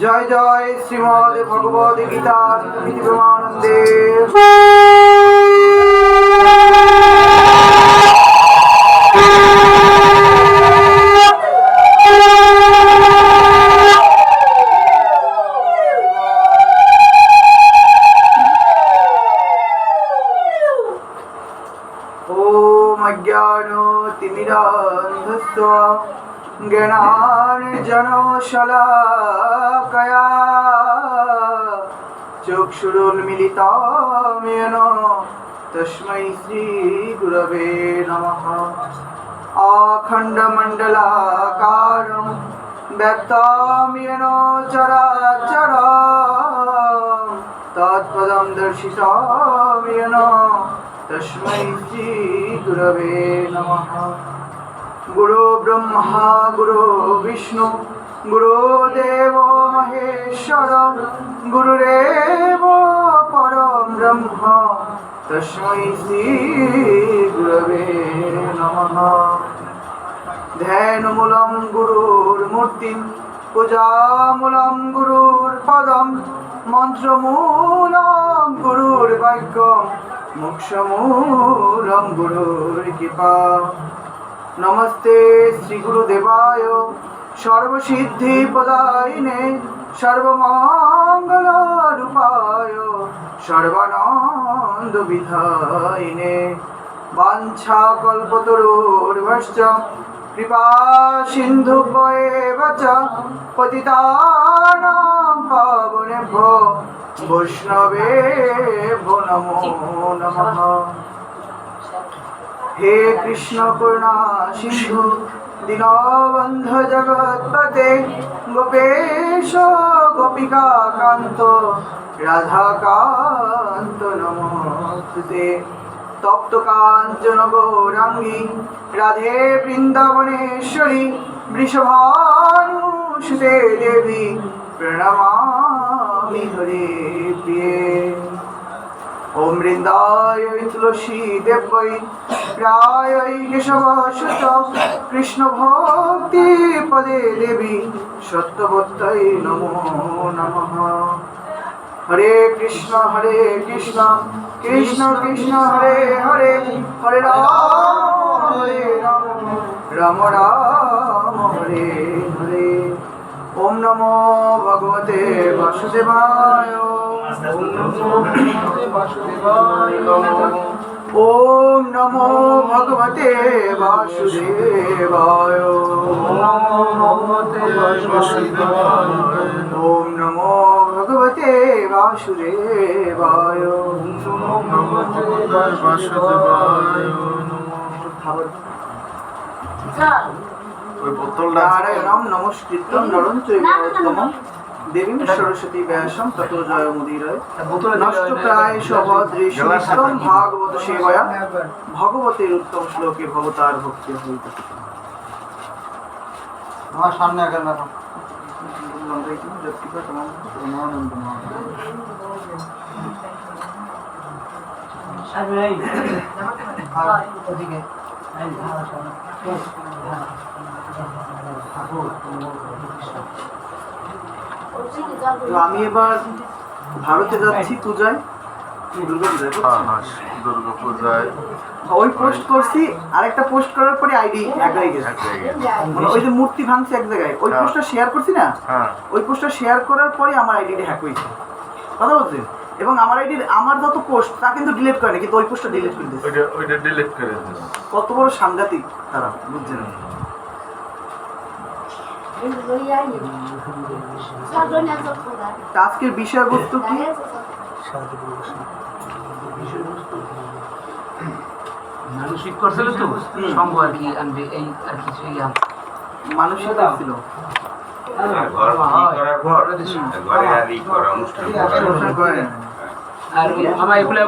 জয় জয় শ্রীমদ ভগবদ গীতা প্রমানন্দে। ওম অজ্ঞানতিমিরান্ধস্য জ্ঞানাঞ্জনশলাকয়া চক্ষুरुन्मीलितं येन तस्मै श्रीगुरवे नमः। अखण्डमण्डलाकारं व्याप्तं येन चराचरं तत्पदं दर्शितं येन तस्मै श्रीगुरवे नमः। गुरु ब्रह्मा गुरु विष्णु गुरुदेव महेश्वर गुरुरेव परं ब्रह्म तस्मै श्री गुरवे नमः। ध्यानमूलं गुरुर्मूर्तिं पूजामूलं गुरुर्पदं मन्त्रमूलं गुरुर्वाक्यं मोक्षमूलं गुरुर्कृपा। नमस्ते श्री गुरुदेवाय सर्वसिद्धिप्रदायिने सर्वमंगलरूपाय सर्वानन्दविधायिने वाञ्छाकल्पतरुर्भश्च कृपा सिन्धुभ्येव च पतितानां पावनेभ्यो वैष्णवेभ्यो नमो नमः। हे कृष्ण करुणा सिंधु दीनबन्धु जगत्पते गोपेश गोपिका कान्त राधाकान्त नमोस्तुते। तप्त काञ्चन गौरांगी राधे वृन्दावनेश्वरी वृषभानुसुते देवी प्रणमामि हरे प्रिये। ओम वृंदाय तुलसी देवै प्रायै केशवसुत कृष्ण भक्ति पदे देवी सत्यवत्यै नमो नमः। हरे कृष्ण कृष्ण कृष्ण हरे हरे हरे राम राम राम हरे हरे। ओम नमो भगवते वासुदेवाय। ओम नमो भगवते वासुदेवाय। ओम नमो भगवते वासुदेवाय। नारायणं नमस्कृत्यं नरं चैव नरोत्तमं देवीं सरस्वती व्यासं ततो जयमुदीरये। नष्टप्रायेषु भद्रेषु नित्यं भागवत सेवया भगवतेर उत्तम श्लोके भवतार भक्ति हइते। আমার সামনে আগে না মন্ত্রী কি যুক্তি করে তোমার প্রমাণানন্দ আরে এই আর ওদিকে এই আমি এবার ভারতে যাচ্ছি পূজায়, দুর্গাপূজায় ওই পোস্ট করছি। আরেকটা পোস্ট করার পরে আইডি হ্যাক হয়ে গেছে। ওই যে মূর্তি ভাঙছে এক জায়গায়, ওই পোস্টটা শেয়ার করছি না, ওই পোস্টটা শেয়ার করার পরে আমার আইডিটা হ্যাক হয়েছে। কথা বলছেন? এবং আমার আইডির আমার যত পোস্ট তা কিন্তু ডিলিট করে না, কিন্তু ওই পোস্টটা ডিলিট করে দিয়েছে। ওইটা ডিলিট করে দিয়েছে। কত বড় সাংঘাতিক তারা, বুঝছেন? আজকের বিষয়বস্তু কি? মানসিক করছিল তো সঙ্গ আর কি আনবে এই আর কিছু মানসিক ছিল। আর আমার এগুলো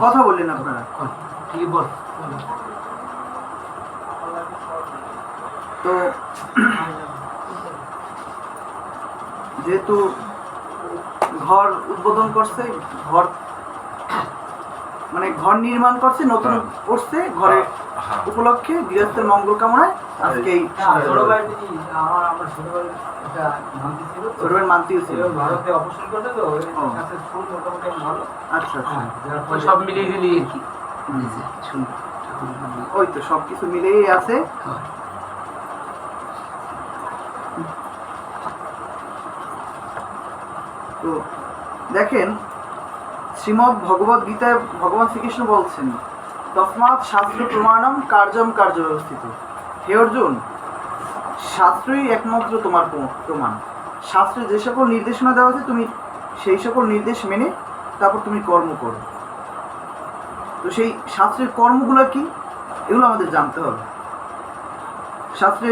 কথা বললেন আপনারা? ঠিক বল। তো যেহেতু ঘর উদ্বোধন করছে, ঘর মানে ঘর নির্মাণ করছে, নতুন করছে, ঘরে উপলক্ষে গৃহস্থের মঙ্গল কামনায় আজকে এই ছোটবেলার মানতিও ছিল। আচ্ছা আচ্ছা, ওই সব মিলিয়ে গেলি আর কি ওই তো সবকিছু মিলেই আছে। তো দেখেন, শ্রীমদ্ ভগবদ গীতায় ভগবান শ্রীকৃষ্ণ বলছেন, তসমাৎ শাস্ত্র প্রমাণম কার্যম কার্য ব্যবস্থিত। হে অর্জুন, শাস্ত্রই একমাত্র তোমার প্রমাণ। শাস্ত্রে যে সকল নির্দেশনা দেওয়া আছে তুমি সেই সকল নির্দেশ মেনে তারপর তুমি কর্ম করো। তো সেই শাস্ত্রের কর্মগুলো কি, এগুলো আমাদের জানতে হবে। শাস্ত্রে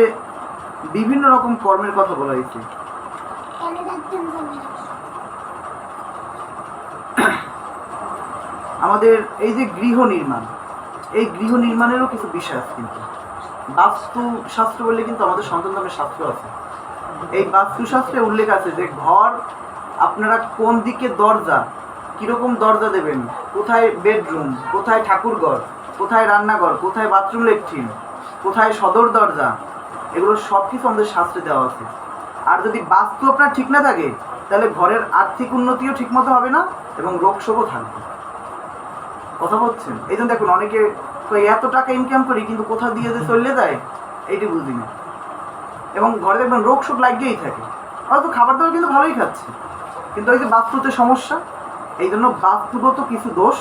বিভিন্ন রকম কর্মের কথা বলা হয়েছে। আমাদের এই যে গৃহ নির্মাণ, এই গৃহ নির্মাণেরও কিছু বিষয় আছে। কিন্তু বাস্তু শাস্ত্র বললে কিন্তু আমাদের সন্তান ধর্মের শাস্ত্র আছে। এই বাস্তুশাস্ত্রে উল্লেখ আছে যে ঘর আপনারা কোন দিকে দরজা, কীরকম দরজা দেবেন, কোথায় বেডরুম, কোথায় ঠাকুরঘর, কোথায় রান্নাঘর, কোথায় বাথরুম ল্যাট্রিন, কোথায় সদর দরজা, এগুলো সব কিছু আমাদের শাস্ত্রে দেওয়া আছে। আর যদি বাস্তু আপনার ঠিক না থাকে তাহলে ঘরের আর্থিক উন্নতিও ঠিকমতো হবে না এবং রোগ শোকও থাকবে। কথা বলছেন? এই জন্য দেখুন, অনেকে এত টাকা ইনকাম করি কিন্তু কোথা দিয়ে যে চলে যায় এইটি বুঝি না, এবং ঘরে দেখবেন রোগ শোক লাগিয়েই থাকে। হয়তো খাবার দাবার কিন্তু ভালোই খাচ্ছে, কিন্তু ওই যে বাস্তুতে সমস্যা, এই জন্য বাস্তুগত কিছু দোষ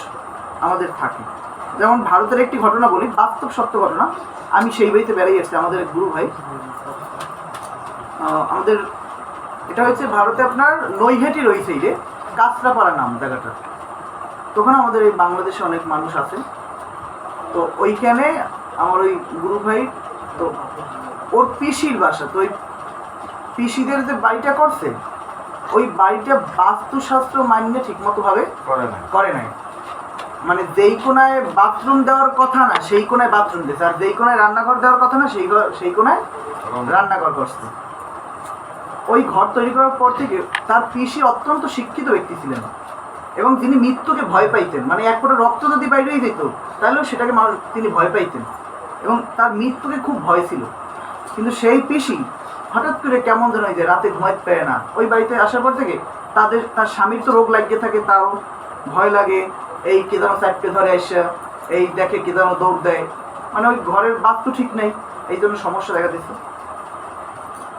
আমাদের থাকে। যেমন ভারতের একটি ঘটনা বলি, বাস্তব সত্য ঘটনা। আমি সেই বাড়িতে বেড়াই এসেছি, আমাদের এক গুরু ভাই, আমাদের এটা হচ্ছে ভারতে আপনার নৈহাটি রয়েছে, এই যে কাঁচরাপাড়া নাম জায়গাটা। তখন আমাদের এই বাংলাদেশে অনেক মানুষ আছে। তো ওইখানে আমার ওই গুরু ভাই, তো ওর পিসির বাসা, তো ওই পিসিদের যে বাড়িটা করছে, ওই বাড়িটা বাস্তুশাস্ত্র মান্য ঠিকমতো ভাবে করে নাই। মানে যেই কোনায় বাথরুম দেওয়ার কথা না সেই কোনায় বাথরুম দিয়েছে, আর যেই কোনায় রান্নাঘর দেওয়ার কথা না সেই কোনায় রান্নাঘর করছে। ওই ঘর তৈরি করার পর থেকে তার পিসি অত্যন্ত শিক্ষিত ব্যক্তি ছিলেন এবং তিনি মৃত্যুকে ভয় পাইতেন। মানে এক ফোঁটা রক্ত যদি বাইরেই যেত তাহলেও সেটাকে তিনি ভয় পাইতেন এবং তার মৃত্যুকে খুব ভয় ছিল। কিন্তু সেই পিসি হঠাৎ করে কেমন যেন যে রাতে ঘুমাইতে পারে না। ওই বাড়িতে আসার পর থেকে তার স্বামীর তো রোগ লাগিয়ে থাকে, তারও ভয় লাগে, এই কে যেন চাপকে ধরে আসা, এই দেখে কে যেন দৌড় দেয়। মানে ওই ঘরের বাস্তু ঠিক নেই, এই জন্য সমস্যা দেখা দিচ্ছে।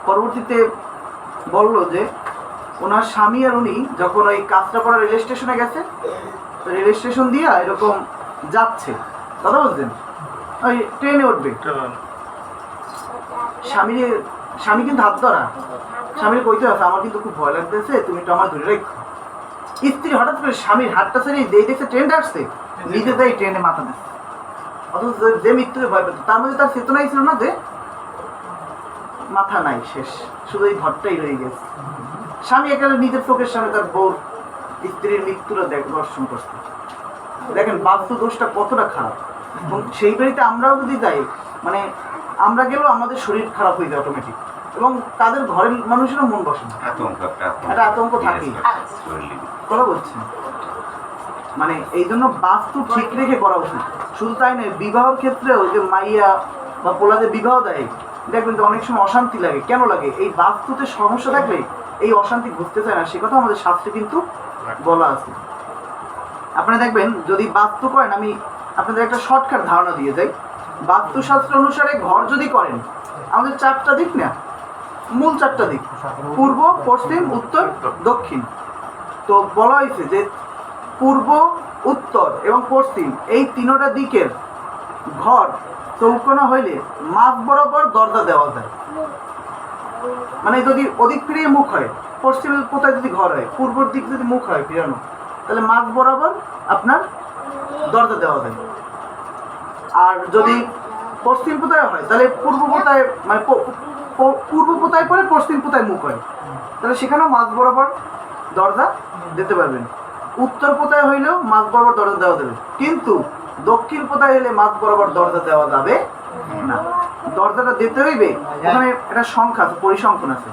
পরবর্তীতে বলল যে ওনার স্বামী আর উনি যখন ওই কাঁচরাপাড়া রেল স্টেশনে গেছে, রেল স্টেশন দিয়ে এরকম যাচ্ছে, কথা বলছেন, ওই ট্রেনে উঠবে, স্বামী কিন্তু হাত ধরা, স্বামীর কইতে আছে আমার কিন্তু খুব ভয় লাগতেছে, তুমি একটু আমার ধরে রাখো। স্ত্রী হঠাৎ করে স্বামীর হাতটা ছেড়ে দিয়ে দেখছে ট্রেনটা আসছে, নিজে যাই ট্রেনে মাথা দিচ্ছে। অথচ যে মৃত্যুকে ভয় পেত তার মধ্যে তার চেতনাই ছিল না যে মাথা নাই, শেষ, শুধু এই ঘরটাই রয়ে গেছে। স্বামী একেবারে নিজের চোখের সামনে তার বউ স্ত্রীর মৃত্যুটা দর্শন করছে। দেখেন বাস্তু দোষটা কতটা খারাপ। এবং সেই বাড়িতে আমরাও যদি যাই, মানে আমরা গেলেও আমাদের শরীর খারাপ হয়ে যায় অটোমেটিক, এবং তাদের ঘরের মানুষেরও মন বসে না, একটা আতঙ্ক থাকেই। কথা বলছি, মানে এই জন্য বাস্তু ঠিক রেখে করা উচিত। শুধু তাই নয়, বিবাহের ক্ষেত্রে ওই যে মাইয়া বা পোলাদের বিবাহ দেয়, দেখবেন যে অনেক সময় অশান্তি লাগে। কেন লাগে? এই বাস্তুতে সমস্যা থাকলে এই অশান্তি বুঝতে চায় না, সে কথা আমাদের শাস্ত্রে কিন্তু বলা আছে। আপনারা দেখবেন যদি বাস্তু করেন, আমি আপনাদের একটা শর্টকাট ধারণা দিয়ে যাই। বাস্তুশাস্ত্র অনুসারে ঘর যদি করেন, আমাদের চারটা দিক না, মূল চারটা দিক, পূর্ব, পশ্চিম, উত্তর, দক্ষিণ। তো বলা হয়েছে যে পূর্ব, উত্তর এবং পশ্চিম এই তিনটা দিকের ঘর চৌকোনা হইলে মাঝ বরাবর দরজা দেওয়া যায়। মানে যদি ওদিক ফিরিয়ে মুখ হয়, পশ্চিমের কোথায় যদি ঘর হয়, পূর্বর দিক যদি মুখ হয় ফিরানো, তাহলে মাঝ বরাবর আপনার দরজা দেওয়া যায়। আর যদি পশ্চিম পোতায় হয় তাহলে পূর্ব পোতায়, মানে পূর্ব পোতায় পরে পশ্চিম পোতায় মুখ হয়, তাহলে সেখানেও মাঝ বরাবর দরজা দিতে পারবেন। উত্তর পোতায় হইলেও মাঝ বরাবর দরজা দেওয়া যাবে, কিন্তু দক্ষিণ পোতায় হলে মাঝ বরাবর দরজা দেওয়া যাবে না। দরজাটা দিতে হইবে, ওখানে একটা সংখ্যা আছে, পরিসংখ্যান আছে,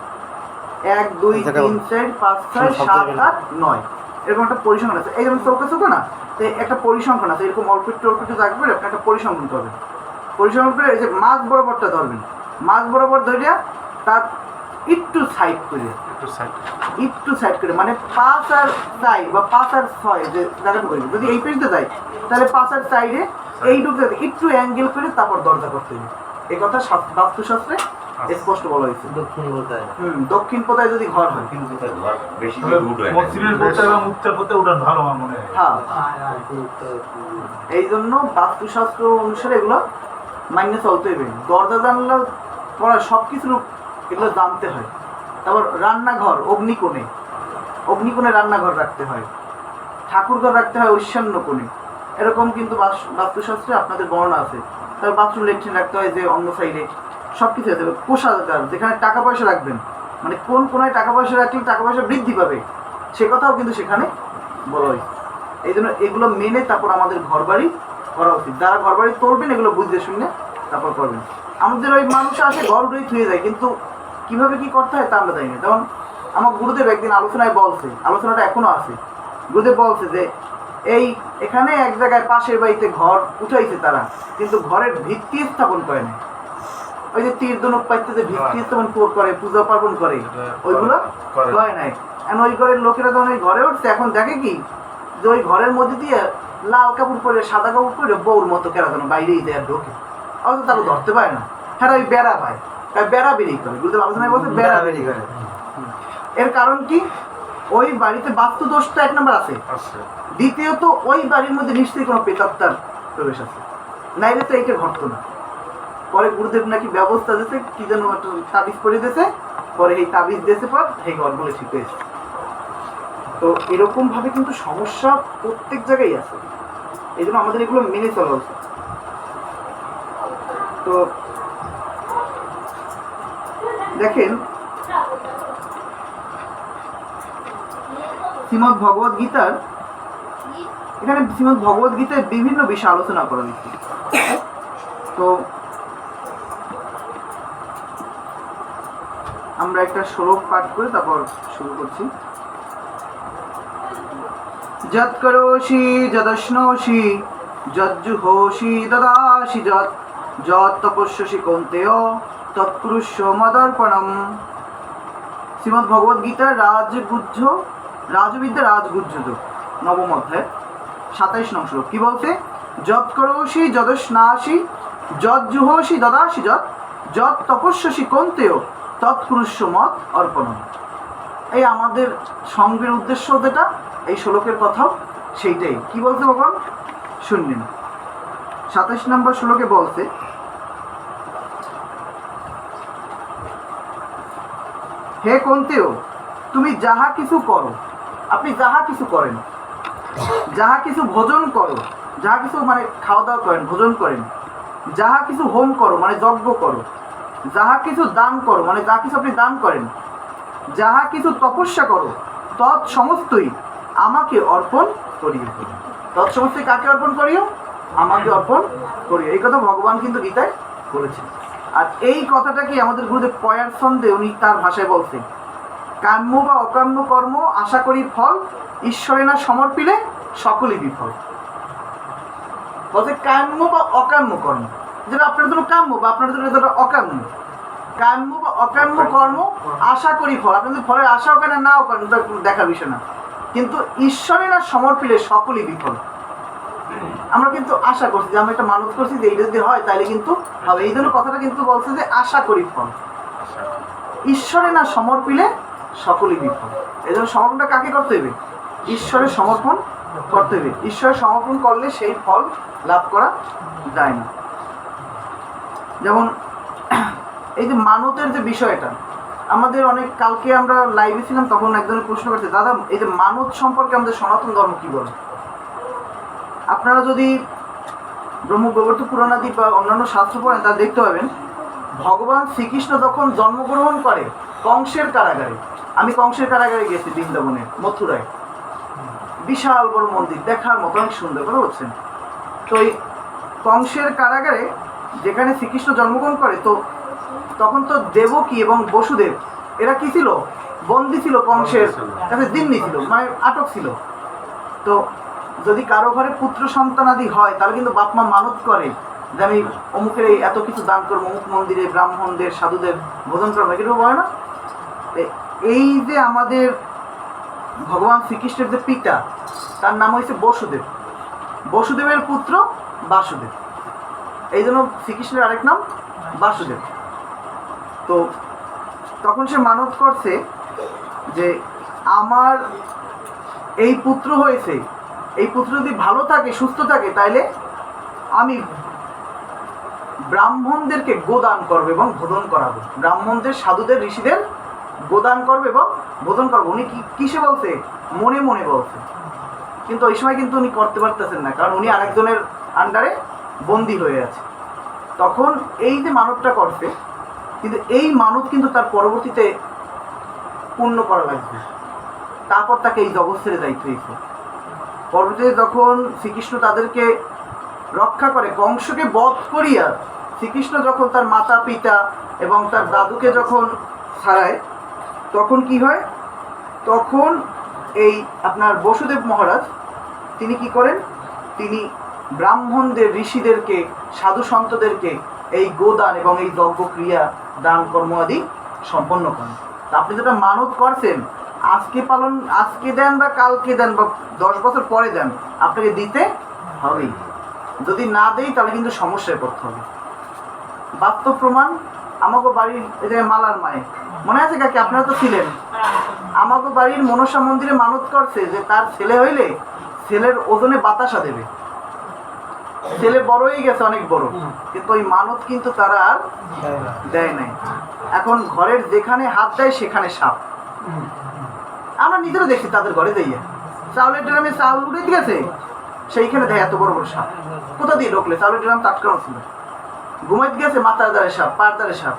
1 2 3 4 5 6 7 8 9, এরকম একটা পরিসংখ্যান আছে। এই যেমন চৌকা চৌকা না, তো একটা পরিসংখ্যান আছে, এরকম অল্প একটু জায়গা করে আপনি একটা পরিসংখ্যান করবেন। পরিসংখ্যান করে এই যে মাঝ বরাবরটা ধরবেন, মাঝ বরাবর ধরিয়া তার একটু সাইড করে, একটু সাইড করে, মানে 5 আর 4 বা 5 আর 6 যে জায়গাটা করবে, যদি এই পেজটা যায় তাহলে 5 আর 4-এ এইটুকু একটু অ্যাঙ্গেল করে তারপর দরজা করতে হবে। এই কথা বাস্তুশাস্ত্রে স্পষ্ট বলা হয়েছে। দক্ষিণ পথায় যদি ঘর হয়, হ্যাঁ, এই জন্য বাস্তুশাস্ত্র অনুসারে এগুলো মাইনে চলতে হবে। দরজা জানলা করা সব কিছুর এগুলো জানতে হয়। তারপর রান্নাঘর অগ্নিকোণে রান্নাঘর রাখতে হয়, ঠাকুরঘর রাখতে হয় ঈশান্য কোণে, এরকম কিন্তু বাস্তুশাস্ত্রে আপনাদের বর্ণনা আছে। তারপর বাথরুম ল্যাট্রিন রাখতে হয় যে অন্য সাইডে, সব কিছু আছে। কোষাগার, যেখানে টাকা পয়সা রাখবেন, মানে কোন কোনায় টাকা পয়সা রাখলে টাকা পয়সা বৃদ্ধি পাবে, সে কথাও কিন্তু সেখানে বলা হয়েছে। এই জন্য এগুলো মেনে তারপর আমাদের ঘর বাড়ি করা উচিত। যারা ঘর বাড়ি তুলবেন এগুলো বুঝতে শুনে তারপর করবেন। আমাদের ওই মানুষ আসে ঘর উঠেই থুয়ে যায়, কিন্তু কীভাবে কী করতে হয় তা আমরা জানি না। যেমন আমার গুরুদেব একদিন আলোচনায় বলছে, আলোচনাটা এখনও আছে, গুরুদেব বলছে যে এখানে এক জায়গায় পাশের বাড়িতে ঘর উঠাইছে তারা, কিন্তু ঘরের ভিত্তি স্থাপন করে না। ওই যে তীর ধনুক পাইতে যে ভিত্তি স্থাপন করে, পূজা পার্বণ করে, ওইগুলো করে নাই। এখন ওই ঘরের লোকেরা যখন ওই ঘরে উঠছে, এখন দেখে কি যে ওই ঘরের মধ্যে দিয়ে লাল কাপড় পরে, সাদা কাপড় পরে বউর মতো কেরা যেন বাইরেই দেয় ঢোকে, অথচ তারা ধরতে পারে না। হ্যাঁ, ওই বেড়া পায়, তাই বেড়া বেরিয়ে করে, গুরুদেব আলোচনায় বলছে বেড়া বেরিয়ে করে। এর কারণ কি? ওই বাড়িতে বাস্তু দোষটা 1 নম্বর আছে, দ্বিতীয়ত ওই বাড়ির মধ্যে নিশ্চয়ই কোনো প্রেতাত্মার প্রবেশ আছে, নাইলে তো এইটা ঘটতো না। পরে গুরুদেব নাকি ব্যবস্থা দিয়েছে, কি যেন একটা তাবিজ করে দিয়েছে, পরে এই তাবিজ দিয়েছে, পর এই ঘরগুলো ঠিক হয়েছে। তো এরকমভাবে কিন্তু সমস্যা প্রত্যেক জায়গায় আছে, এই জন্য আমাদের এগুলো মেনে চলা উচিত। তো দেখেন, শ্রীমদ্ ভগবদ গীতার, এখানে শ্রীমদ্ ভগবদ গীতায় বিভিন্ন বিষয় আলোচনা করা হয়েছে। তো আমরা একটা শ্লোক পাঠ করে তারপর শুরু করছি। যৎ করোষি যদশ্নোষি যজ্জুহোষি দদাসি যৎ যৎ তপস্যসি কৌন্তেয় তৎপুরুষ মদর্পণম। শ্রীমদ্ ভগবদ গীতার রাজবিদ্যা রাজগুহ্য 9ম অধ্যায় 27 নং শ্লোক। কি বলছে? যৎ করোষি যদশ্নাসি যজ্জুহোষি দদাসি যৎ যৎ তপস্যসি কৌন্তেয় তৎপুরুষ মদ অর্পণম। এই আমাদের সঙ্গের উদ্দেশ্য যেটা, এই শ্লোকের কথাও সেইটাই। কি বলছে ভগবান শুনলেন? 27 নম্বর শ্লোকে বলছে, হে কৌন্তেয়, তুমি যাহা কিছু করো, আপনি যাহা কিছু করেন, যাহা কিছু ভোজন করো, যাহা কিছু মানে খাওয়া দাওয়া করেন, ভোজন করেন, যাহা কিছু হোম করো মানে যজ্ঞ করো, যাহা কিছু দান করো মানে যা কিছু আপনি দান করেন, যাহা কিছু তপস্যা করো, তৎ সমস্তই আমাকে অর্পণ করিও। তৎ সমস্তই কাকে অর্পণ করিও? আমাকে অর্পণ করিও। এই কথা ভগবান কিন্তু গীতায় বলেছেন। আর এই কথাটাকে আমাদের গুরুদেব পয়ার ছন্দে উনি তার ভাষায় বলছেন, কাম্য বা অকাম্য কর্ম আশা করি ফল, ঈশ্বরে না সমর্পিলে সকলই বিফল। বলছে কাম্য বা অকাম্য কর্ম, যেটা আপনার জন্য কাম্য বা আপনার জন্য যেটা অকাম্য, কাম্য বা অকাম্য কর্ম আশা করি ফল, আপনি যদি ফলের আশাও করেন নাও করেন, ওটা দেখার বিষয় না, কিন্তু ঈশ্বরে না সমর্পিলে সকলই বিফল। আমরা কিন্তু আশা করছি যে আমরা একটা মানত করছি যে এইটা যদি হয় তাহলে কিন্তু হবে, এই জন্য কথাটা কিন্তু বলছে যে আশা করি ফল, ঈশ্বরে না সমর্পিলে সকলই বিফল। এই জন্য সমর্পণটা কাকে করতে হবে? ঈশ্বরের সমর্পণ করতে হবে। ঈশ্বরের সমর্পণ করলে সেই ফল লাভ করা যায় না। যেমন এই যে মানতের যে বিষয়টা, আমাদের অনেক কালকে আমরা লাইভে ছিলাম, তখন একজনের প্রশ্ন করছে, দাদা এই যে মানত সম্পর্কে আমাদের সনাতন ধর্ম কী বলে? আপনারা যদি ব্রহ্মবৈবর্ত পুরাণাদি বা অন্যান্য শাস্ত্র পড়েন তা দেখতে পাবেন, ভগবান শ্রীকৃষ্ণ যখন জন্মগ্রহণ করে কংসের কারাগারে, আমি কংসের কারাগারে গেছি বৃন্দাবনে, মথুরায়, বিশাল বড় মন্দির, দেখার মতো অনেক সুন্দর, কথা বলছেন। তো এই কংসের কারাগারে যেখানে শ্রীকৃষ্ণ জন্মগ্রহণ করে, তো তখন তো দেবকী এবং বসুদেব এরা কি ছিল? বন্দী ছিল, কংসের কাছে জিম্মি ছিল, মানে আটক ছিল। তো যদি কারো ঘরে পুত্র সন্তানাদি হয় তাহলে কিন্তু বাপ মা মানত করে যে আমি অমুকের এই এত কিছু দান করবো, অমুক মন্দিরে ব্রাহ্মণদের সাধুদের ভোজন করবো, এগুলো বলে না? এই যে আমাদের ভগবান শ্রীকৃষ্ণের যে পিতা, তার নাম হয়েছে বসুদেব, বসুদেবের পুত্র বাসুদেব, এই জন্য শ্রীকৃষ্ণের আরেক নাম বাসুদেব। তো তখন সে মানত করছে যে আমার এই পুত্র হয়েছে, এই পুত্র যদি ভালো থাকে, সুস্থ থাকে, তাইলে আমি ব্রাহ্মণদেরকে গোদান করবো এবং ভোজন করাবো, ব্রাহ্মণদের সাধুদের ঋষিদের গোদান করবো এবং ভোজন করবো। উনি কিসে বলছে? মনে মনে বলছে, কিন্তু ওই সময় কিন্তু উনি করতে পারতেছেন না, কারণ উনি আরেকজনের আন্ডারে বন্দী হয়ে আছে। তখন এই যে মানবটা করছে, কিন্তু এই মানব কিন্তু তার পরবর্তীতে পূর্ণ করা লাগবে, তারপর তাকে এই জগৎ ছেড়ে যাইতে হয়েছে। পরবর্তীতে যখন শ্রীকৃষ্ণ তাদেরকে রক্ষা করে, কংসকে বধ করিয়া শ্রীকৃষ্ণ যখন তার মাতা পিতা এবং তার দাদুকে যখন ছাড়ায়, তখন কি হয়? তখন এই আপনার বসুদেব মহারাজ তিনি কি করেন? তিনি ব্রাহ্মণদের, ঋষিদেরকে, সাধু সন্তদেরকে এই গোদান এবং এই যজ্ঞ ক্রিয়া, দান কর্ম আদি সম্পন্ন করেন। তা আপনি যেটা মানত করছেন, আজকে দেন বা কালকে দেন বা 10 বছর পরে দেন, আপনাকে দিতে হবেই। যদি না দেই তাহলে কিন্তু সমস্যায় পড়তে হবে। বাস্তব প্রমাণ, আমাকে বাড়ির এই যে মালার মায়ে, মনে আছে কাকি? আপনারা তো ছিলেন। আমাকে বাড়ির মনসা মন্দিরে মানত করছে যে তার ছেলে হইলে ছেলের ওজনে বাতাসা দেবে। ছেলে বড় হয়ে গেছে, অনেক বড়, কিন্তু ওই মানত কিন্তু তারা আর দেয় নাই। এখন ঘরের যেখানে হাত দেয় সেখানে সাপ। আমরা নিজেরও দেখি তাদের ঘরে যাইয়া, চাউলের ড্রামে চাউল উঠে গেছে, সেইখানে দেয় এত বড় বড় সাপ। কোথা দিয়ে ঢোকলে? চাউলের ড্রাম আটকানো ছিল। ঘুমাইতে গেছে, মাথার দ্বারে সাপ, পার দ্বারে সাপ।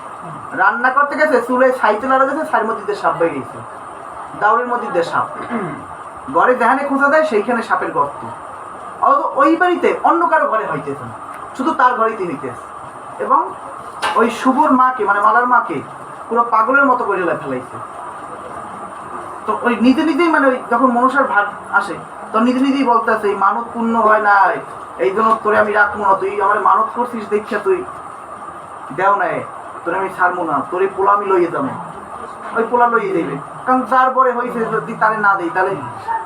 রান্না করতে গেছে, চুলে ছাইতে লাড়া গেছে, ছাইয়ের মধ্যে সাপ বেরিয়ে গেছে, দাউরের মধ্যে সাপ। ঘরে যেখানে খোঁজা দেয় সেইখানে সাপের গর্ত। ওই বাড়িতে অন্য কারো ঘরে হইতেছে না, শুধু তার ঘরেই হইতেছে। এবং ওই শুভর মাকে, মানে মালার মাকে পুরো পাগলের মতো করে ফেলাইছে। তো ওই নিজে নিজেই, মানে ওই যখন মনসার ভাগ আসে, তখন নিজে নিজেই বলতে আছে এই মানত পূর্ণ হয় নাই, এই জন্য তোরে আমি রাখবো না, তুই আমার মানত করছিস দেখিয়া তুই দেও নাই, তোরে আমি ছাড়বো না, তোর এই পোলা আমি লইয়ে যাবো। ওই পোলা লইয়ে দেবে, কারণ তারপরে হয়েছে যদি তারে না দেই তাহলে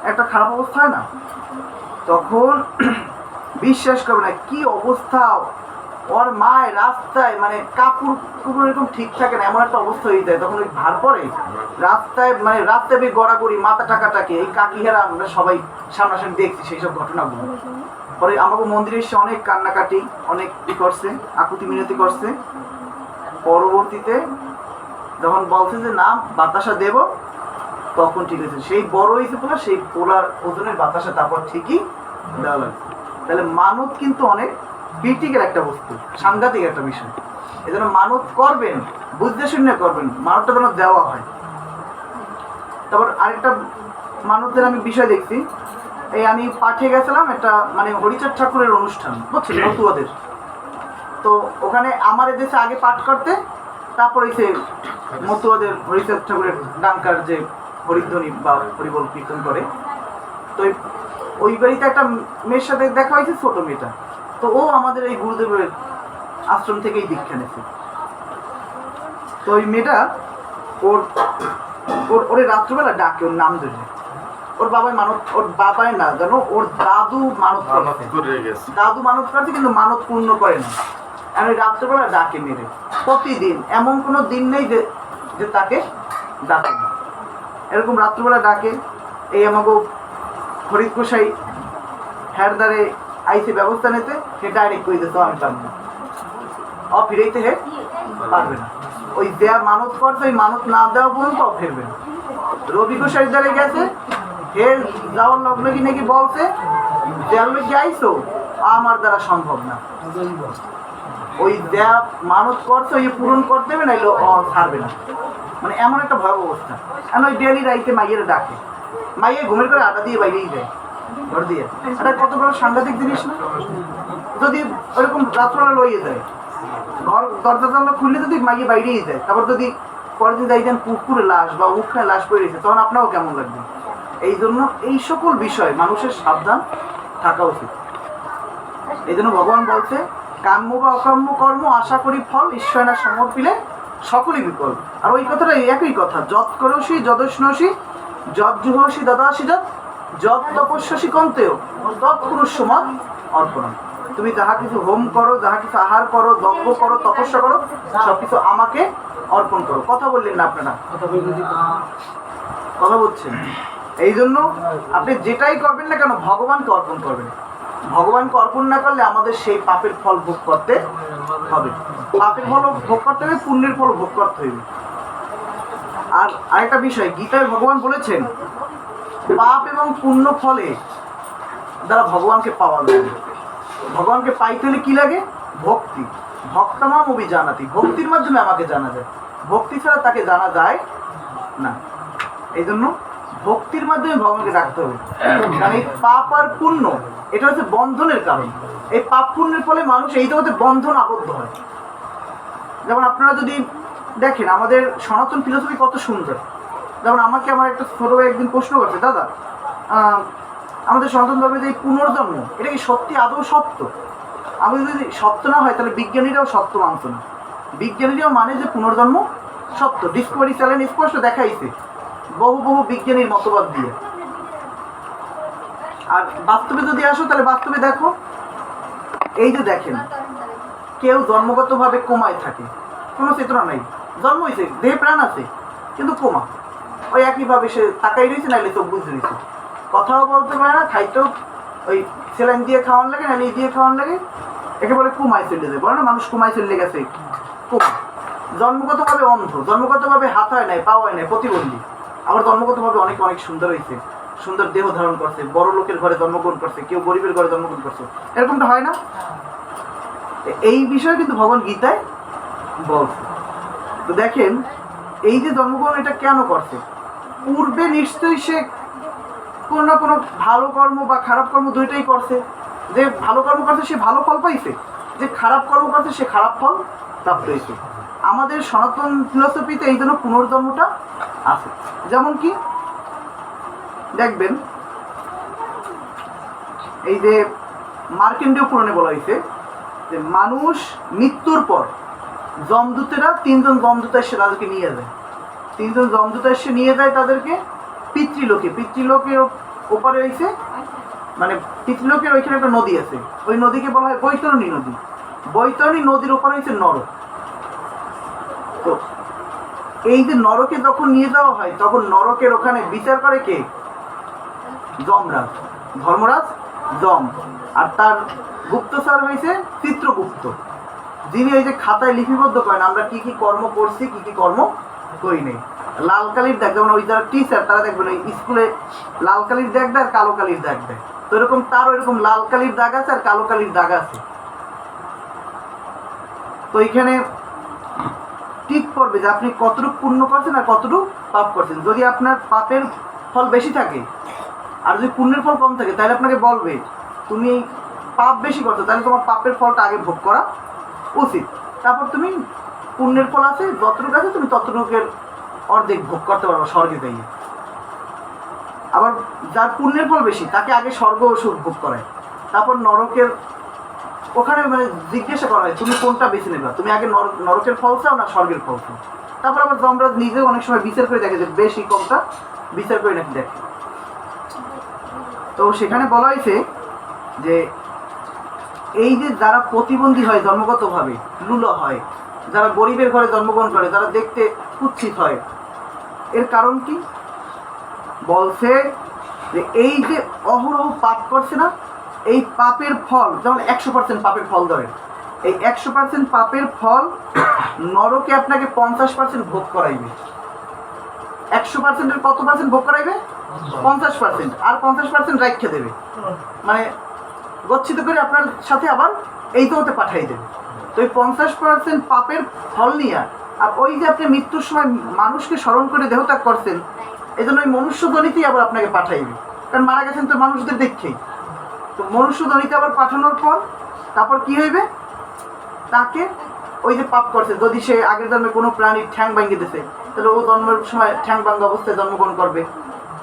একটা খারাপ অবস্থা হয় না। তখন বিশ্বাস করবে না কি অবস্থা, ওর মায় রাস্তায়, মানে কাপড় এরকম ঠিক থাকে না, এমন একটা অবস্থা হয়ে যায়। তখন ওই ভার পরে রাস্তায়, মানে রাস্তায় বেশ গড়াগড়ি, মাথা টাকাটাকে, এই কাকিহারা আমরা সবাই সামনাসামনি দেখছি সেই সব ঘটনাগুলো। পরে আমাকে মন্দিরে এসে অনেক কান্নাকাটি, অনেক করছে, আকুতি মিনতি করছে। পরবর্তীতে যখন বলছে যে না বাতাসা দেব, তখন ঠিক আছে, সেই বড় হয়েছে পোলা, সেই পোলার ওজনের বাতাসা তারপর ঠিকই দেওয়া লাগছে। তাহলে মানত কিন্তু অনেক ক্রিটিক্যাল একটা বস্তু, সাংঘাতিক একটা বিষয়। এই জন্য মানত করবেন, বুঝতে শুনে করবেন, মানতটা যেন দেওয়া হয়। তারপর আরেকটা মানতের আমি বিষয় দেখছি, এই আমি পাঠে গেছিলাম একটা, মানে হরিচাঁদ ঠাকুরের অনুষ্ঠান, বুঝছেন, মতুয়াদের। তো ওখানে আমার এদেশে আগে পাঠ করতে, তারপরে সে মতুয়াদের হরিচাঁদ ঠাকুরের ডাঙ্কার যে হরিধ্বনি বা হরিবল কীর্তন করে। তো ওই বাড়িতে একটা মেয়ের সাথে দেখা হয়েছে, ছোট মেয়েটা। তো ও আমাদের এই গুরুদেবের আশ্রম থেকেই দীক্ষা নিয়েছে। তো ওই মেয়েটা ওরে রাত্রবেলা ডাকে, ওর নাম ধরে। ওর বাবাই মানত, ওর বাবাই না জানো, ওর দাদু মানত করে গেছে, দাদু মানত করছে, কিন্তু মানত পূর্ণ করে না। আর ওই রাত্রবেলা ডাকে মেরে প্রতিদিন, এমন কোনো দিন নেই যে তাকে ডাকে না, এরকম রাত্রবেলা ডাকে। এই আমাকে ফরিদ গোসাই হ্যার দ্বারে আইসে ব্যবস্থা নিতে, সে ডাইরেক্ট করে দিত আমি পারবো না, ফিরাইতে হে পারবে না। ওই দেয়া মানত করছে, ওই মানত না দেওয়া পর্যন্ত ফিরবে না। রবি গোসাই দ্বারে গেছে, হে যাওয়ার লগ্ন কি নাকি বলছে দেয়ার লোক আইসো, আমার দ্বারা সম্ভব না। ওই দেয়া মানত করছে, ওই পূরণ করতে হবে, নাইলে ছাড়বে না। মানে এমন একটা ভয়াবহ অবস্থা। কারণ ওই ডেলি রাইতে মাইয়ের ডাকে, মাইয়ে ঘুমের করে আটা দিয়ে বাইরেই যায় ঘর দিয়ে। এটা কত বড় সাংঘাতিক জিনিস না? যদি ওরকম রাত্রবেলা লইয়ে যায়, ঘর দরজা জানলা খুললে যদি মাইয়ে বাইরেই যায়, তারপর যদি পরের দিন যাই দেন পুকুরে লাশ বা উঠখানে লাশ পড়ে রয়েছে, তখন আপনারও কেমন লাগবে? এই জন্য এই সকল বিষয় মানুষের সাবধান থাকা উচিত। এই জন্য ভগবান বলছে, কাম্য বা অকাম্য কর্ম আশা করি ফল, ঈশ্বর না সমর্পিলে সকলই বিফল। আর ওই কথাটা একই কথা, যৎ করসি যদস্নসি যৎ জুহসি দদাসি যৎ তপস্যসি কন্তেও তৎ পুরুষমত অর্পণ। তুমি যাহা কিছু হোম করো, যাহা কিছু আহার করো, যজ্ঞ করো, তপস্যা করো, সব কিছু আমাকে অর্পণ করো। কথা বললেন না আপনারা? কথা বলছেন। এই জন্য আপনি যেটাই করবেন না কেন ভগবানকে অর্পণ করবেন। ভগবানকে অর্পণ না করলে আমাদের সেই পাপের ফল ভোগ করতে হবে। পাপের ফল ভোগ করতে হবে, পুণ্যের ফল ভোগ করতে হবে। আর আরেকটা বিষয়, গীতায় ভগবান বলেছেন, পাপ এবং পুণ্য ফলে দ্বারা ভগবানকে পাওয়া যায়। ভগবানকে পাইতে হলে কি লাগে? ভক্তি। ভক্তমাম অভিজানাতি, ভক্তির মাধ্যমে আমাকে জানা যায়, ভক্তি ছাড়া তাকে জানা যায় না। এই জন্য ভক্তির মাধ্যমে ভগবানকে ডাকতে হবে। কারণ এই পাপ আর পুণ্য এটা হচ্ছে বন্ধনের কারণ। এই পাপ পুণ্যের ফলে মানুষ এই জগতে বন্ধন আবদ্ধ হয়। যেমন আপনারা যদি দেখেন আমাদের সনাতন ফিলোসফি কত সুন্দর। যেমন আমাকে আমার একটা ছোট ভাই একদিন প্রশ্ন করছে, দাদা আমাদের সনাতন ধর্মে যে পুনর্জন্ম, এটা কি সত্যি আদৌ সত্য? আমি যদি সত্য না হয় তাহলে বিজ্ঞানীরাও সত্য মানত না। বিজ্ঞানীরাও মানে যে পুনর্জন্ম সত্য। ডিসকভারি চ্যানেল স্পষ্ট দেখাইছে বহু বহু বিজ্ঞানীর মতবাদ দিয়ে। আর বাস্তবে যদি আসো তাহলে বাস্তবে দেখো, এই যে দেখেন কেউ জন্মগতভাবে কোমায় থাকে, কোনো চেতনা নাই, জন্ম হয়েছে, দেহে প্রাণ আছে, কিন্তু কোমা। ওই একইভাবে সে তাকাই রয়েছে, নাহলে চোখ বুঝে রয়েছে, কথাও বলতে পারে না, খাইতেও ওই স্যালাইন দিয়ে খাওয়ান লাগে, নাহলে এই দিয়ে খাওয়ান লাগে। একে বলে কোমায় চলে যায়, বলে না মানুষ কোমায় চলে গেছে, কোমা। জন্মগতভাবে অন্ধ, জন্মগতভাবে হাত হয় নাই, পা হয় নাই, প্রতিবন্ধী। আবার জন্মগতভাবে অনেক অনেক সুন্দর হয়েছে, সুন্দর দেহ ধারণ করছে, বড় লোকের ঘরে জন্মগ্রহণ করছে, কেউ গরিবের ঘরে জন্মগ্রহণ করছে, এরকমটা হয় না? এই বিষয়ে কিন্তু ভগবান গীতায় বলছে। তো দেখেন এই যে জন্মগ্রহণ এটা কেন করছে? পূর্বে নিশ্চয়ই সে কোনো না কোনো ভালো কর্ম বা খারাপ কর্ম দুইটাই করছে। যে ভালো কর্ম করছে সে ভালো ফল পাইছে, যে খারাপ কর্ম করছে সে খারাপ ফল প্রাপ্ত হয়েছে। আমাদের সনাতন ফিলোসফিতে এই জন্য পুনর্জন্মটা আছে। যেমন কি দেখবেন, এই যে মার্কেন্ডীয় পুরাণে বলা হয়েছে যে মানুষ মৃত্যুর পর যমদূতেরা তিনজন যমদূত এসে তাদেরকে নিয়ে যায়। তিনজন যমদূত এসে নিয়ে যায় তাদেরকে পিতৃলোকে। পিতৃলোকের ওপারে হয়েছে, মানে পিতৃলোকের ওইখানে একটা নদী আছে, ওই নদীকে বলা হয় বৈতরণী নদী। বৈতরণী নদীর ওপারে হয়েছে নরক। তো এই যে নরকে যখন নিয়ে যাওয়া হয় তখন নরকের ওখানে বিচার করে কে? যমরাজ, ধর্মরাজ যম। আর তার গুপ্তচর হয়েছে চিত্রগুপ্ত, যিনি ওই যে খাতায় লিপিবদ্ধ করেন আমরা কি কি কর্ম করছি, কি কি কর্ম করি নেই। লাল কালির দাগ, যেমন ওই যারা টিচার তারা দেখবেন ওই স্কুলে লাল কালির দাগ দেয় আর কালো কালির দাগ দেয়, তো এরকম তার ওইরকম লাল কালির দাগ আছে আর কালো কালির দাগ আছে। তো এইখানে ঠিক করবে যে আপনি কতটুকু পুণ্য করছেন আর কতটুকু পাপ করছেন। যদি আপনার পাপের ফল বেশি থাকে আর যদি পুণ্যের ফল কম থাকে, তাহলে আপনাকে বলবে তুমি পাপ বেশি করছো, তাহলে তোমার পাপের ফলটা আগে ভোগ করা উচিত। তারপর তুমি পুণ্যের ফল আছে যতটুকু আছে তুমি ততটুকুর অর্ধেক ভোগ করতে পারবো স্বর্গে যাইয়ে। আবার যার পুণ্যের ফল বেশি তাকে আগে স্বর্গ ও সুখ ভোগ করায়, তারপর নরকের ওখানে মানে জিজ্ঞাসা করা হয় তুমি কোনটা বেছে নেবা, তুমি আগে নরকের ফল চাও না স্বর্গের ফল চাও। তারপর আবার যমরাজ নিজেও অনেক সময় বিচার করে দেখে যে বেশি কমটা বিচার করে নাকি দেখে। তো সেখানে বলা হয়েছে যে এই যে যারা প্রতিবন্ধী হয় জন্মগতভাবে, লুলো হয়, যারা গরিবের ঘরে জন্মগ্রহণ করে, যারা দেখতে কুৎসিত হয়, এর কারণ কি? বলছে যে এই যে অহরহ পাপ করছে না, এই পাপের ফল যেমন 100% পাপের ফল ধরে, এই 100% পাপের ফল নরকে আপনাকে 50% ভোগ করাইবে। 100%-এর কত পার্সেন্ট ভোগ করাইবে? 50%, আর 50% রাইখে দেবে, মানে গচ্ছিত করে আপনার সাথে আবার এই তো হতে পাঠাই দেবে। তো এই 50% পাপের ফল নিয়ে আর ওই যে আপনি মৃত্যুর সময় মানুষকে স্মরণ করে দেহত্যাগ করছেন, এই জন্য ওই মনুষ্যজনিতেই আবার আপনাকে পাঠাইবে, কারণ মারা গেছেন তো মানুষদের দেখেই। তো মনুষ্যজনিতে আবার পাঠানোর পর তারপর কি হইবে? তাকে ওই যে পাপ করছে, যদি সে আগের জন্মে কোনো প্রাণীর ঠ্যাং ভাঙিয়ে দিতেছে তাহলে ও জন্মের সময় ঠ্যাং ভাঙ্গা অবস্থায় জন্মগ্রহণ করবে।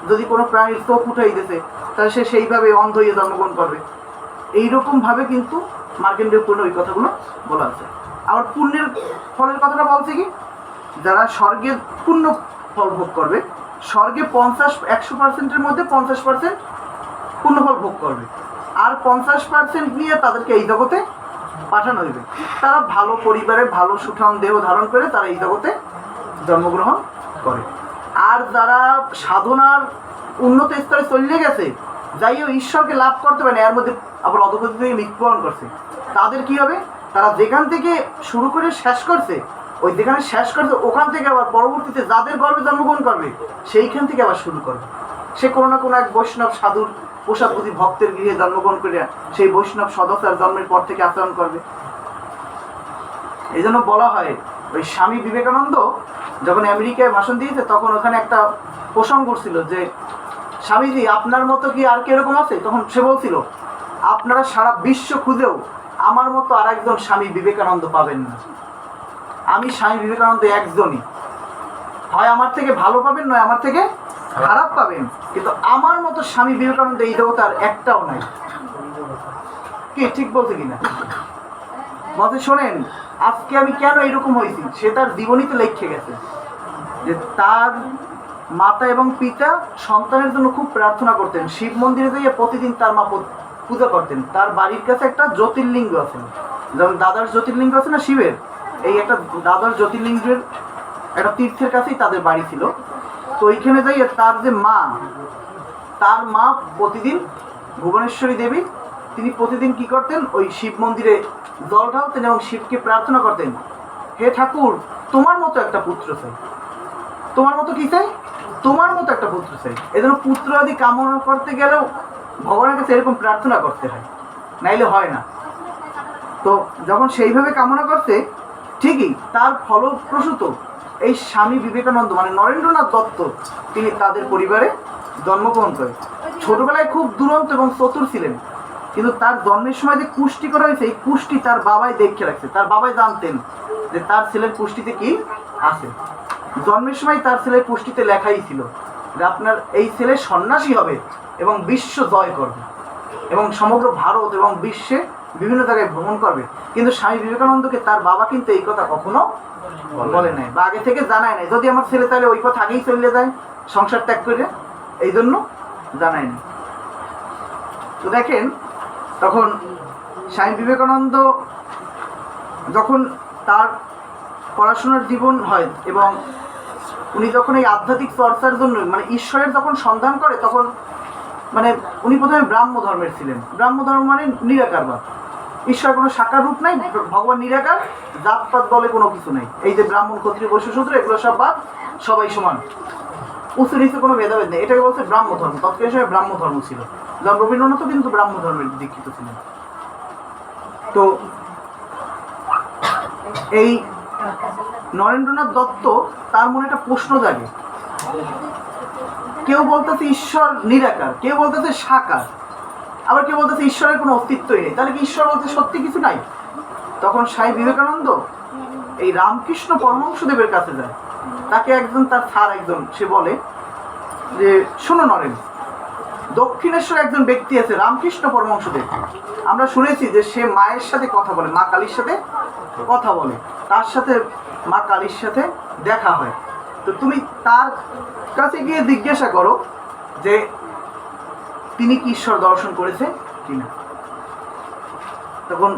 যদি কোনো প্রাণীর চোখ উঠাই দিতেছে তাহলে সে সেইভাবে অন্ধ হয়ে জন্মগ্রহণ করবে। এইরকমভাবে কিন্তু মার্কেন্ডীয় পুরাণে ওই কথাগুলো বলা আছে। আবার পুণ্যের ফলের কথাটা বলছে কি, যারা স্বর্গের পুণ্য ফল ভোগ করবে, স্বর্গে 100%-এর মধ্যে 50% পুণ্যফল ভোগ করবে, আর 50% নিয়ে তাদেরকে এই জগতে পাঠানো হইবে। তারা ভালো পরিবারে ভালো সুঠাম দেহ ধারণ করে তারা এই জগতে জন্মগ্রহণ করে। আর যারা সাধনার উন্নত স্তরে চলে গেছে, যাইও ঈশ্বরকে লাভ করতে পারে না, এর মধ্যে আবার অধপতি থেকে মৃত্যুবরণ করছে, তাদের কি হবে? তারা যেখান থেকে শুরু করে শেষ করছে, ওই যেখানে শেষ করছে ওখান থেকে আবার পরবর্তীতে যাদের গর্ভে জন্মগ্রহণ করবে সেইখান থেকে আবার শুরু করবে। সে কোনো না কোনো এক বৈষ্ণব সাধুর পোষাপতি ভক্তের গৃহে জন্মগ্রহণ করে সেই বৈষ্ণব সদস্যার জন্মের পর থেকে আচরণ করবে। এই জন্য বলা হয়, ওই স্বামী বিবেকানন্দ যখন আমেরিকায় ভাষণ দিয়েছে তখন ওখানে একটা প্রসঙ্গ ছিল যে, স্বামীজি আপনার মতো কি আর কিরকম আছে? তখন সে বলছিল, আপনারা সারা বিশ্ব খুঁজেও আমার মতো আর একজন স্বামী বিবেকানন্দ পাবেন না। আমি স্বামী বিবেকানন্দ একজনই, হয় আমার থেকে ভালো পাবেন নয় আমার থেকে খারাপ পাবেন, কিন্তু আমার মতো স্বামী বিবেকানন্দ এই জগতে আর একটাও নাই। কি ঠিক বলছে কিনা? বলতে শোনেন, আজকে আমি কেন এরকম হয়েছি সে তার জীবনীতে লিখে গেছে যে তার মাতা এবং পিতা সন্তানের জন্য খুব প্রার্থনা করতেন, শিব মন্দিরে গিয়ে প্রতিদিন তার মা পূজা করতেন। তার বাড়ির কাছে একটা জ্যোতির্লিঙ্গ আছে, যেমন দাদার জ্যোতির্লিঙ্গ আছে না শিবের, এই একটা দাদার জ্যোতির্লিঙ্গের একটা তীর্থের কাছেই তাদের বাড়ি ছিল। তো ওইখানে যাই তার যে মা, তার মা প্রতিদিন ভুবনেশ্বরী দেবী, তিনি প্রতিদিন কি করতেন, ওই শিব মন্দিরে জল ঢালতেন এবং শিবকে প্রার্থনা করতেন, হে ঠাকুর তোমার মতো একটা পুত্র চাই। তোমার মতো কি চাই? তোমার মতো একটা পুত্র চাই। এজন্য পুত্র আদি কামনা করতে গেলেও ভগবানের কাছে এরকম প্রার্থনা করতে হয়, নাইলে হয় না। তো যখন সেইভাবে কামনা করতে, ঠিকই তার ফলপ্রসূত এই স্বামী বিবেকানন্দ মানে নরেন্দ্রনাথ দত্ত, তিনি তাদের পরিবারে জন্মগ্রহণ করেন। ছোটবেলায় খুব দুরন্ত এবং চতুর ছিলেন, কিন্তু তার জন্মের সময় যে কুষ্টি করা হয়েছে এই কুষ্টি তার বাবাই দেখে রাখছে। তার বাবাই জানতেন যে তার ছেলের পুষ্টিতে কি আছে। জন্মের সময় তার ছেলের পুষ্টিতে লেখাই ছিল যে আপনার এই ছেলে সন্ন্যাসী হবে এবং বিশ্ব জয় করবে এবং সমগ্র ভারত এবং বিশ্বে বিভিন্ন জায়গায় ভ্রমণ করবে। কিন্তু স্বামী বিবেকানন্দকে তার বাবা কিন্তু এই কথা কখনো বলে নাই বা আগে থেকে জানায় নাই। যদি আমার ছেলে তাহলে ওই পথ আগেই চলে যায় সংসার ত্যাগ করে, এই জন্য জানায়নি। তো দেখেন, তখন স্বামী বিবেকানন্দ যখন তার পড়াশোনার জীবন হয় এবং উনি যখন এই আধ্যাত্মিক চর্চার জন্য মানে ঈশ্বরের যখন সন্ধান করে, তখন মানে উনি প্রথমে ব্রাহ্ম ধর্মের ছিলেন। ব্রাহ্ম ধর্ম মানে নিরাকারবাদ, ঈশ্বর কোনো সাকার রূপ নাই, ভগবান নিরাকার, জাতপাত বলে কোনো কিছু নেই। এই যে ব্রাহ্মণ ক্ষত্রিয় বৈশ্য শূদ্র এগুলো সব বাদ, সবাই সমান, উঁচু নিচু কোনো ভেদাভেদ নেই, এটাকে বলছে ব্রাহ্ম ধর্ম। তৎকালীন সময় ব্রাহ্ম ধর্ম ছিল, যেমন রবীন্দ্রনাথও কিন্তু ব্রাহ্ম ধর্মের দীক্ষিত ছিলেন। তো এই নরেন্দ্রনাথ দত্ত তার মনে একটা প্রশ্ন জাগে, কেউ বলতেছে ঈশ্বর নিরাকার, কেউ বলতেছে সাকার, আবার কেউ বলতেছে ঈশ্বরের কোনো অস্তিত্বই নেই, তাহলে কি ঈশ্বর বলতে সত্যি কিছু নাই? তখন স্বামী বিবেকানন্দ এই রামকৃষ্ণ পরমহংসদেবের কাছে যায়। তাকে একজন তার স্যার একজন সে বলে যে, শোনো নরেন, দক্ষিণেশ্বরে একজন ব্যক্তি আছে রামকৃষ্ণ পরমহংসদেব, আমরা শুনেছি যে সে মায়ের সাথে কথা বলে, মা কালীর সাথে কথা বলে, তার সাথে মা কালীর সাথে দেখা হয়। তো তুমি তার কাছে গিয়ে জিজ্ঞাসা করো যে তিনি কি ঈশ্বর দর্শন করেছে কিনা। তখন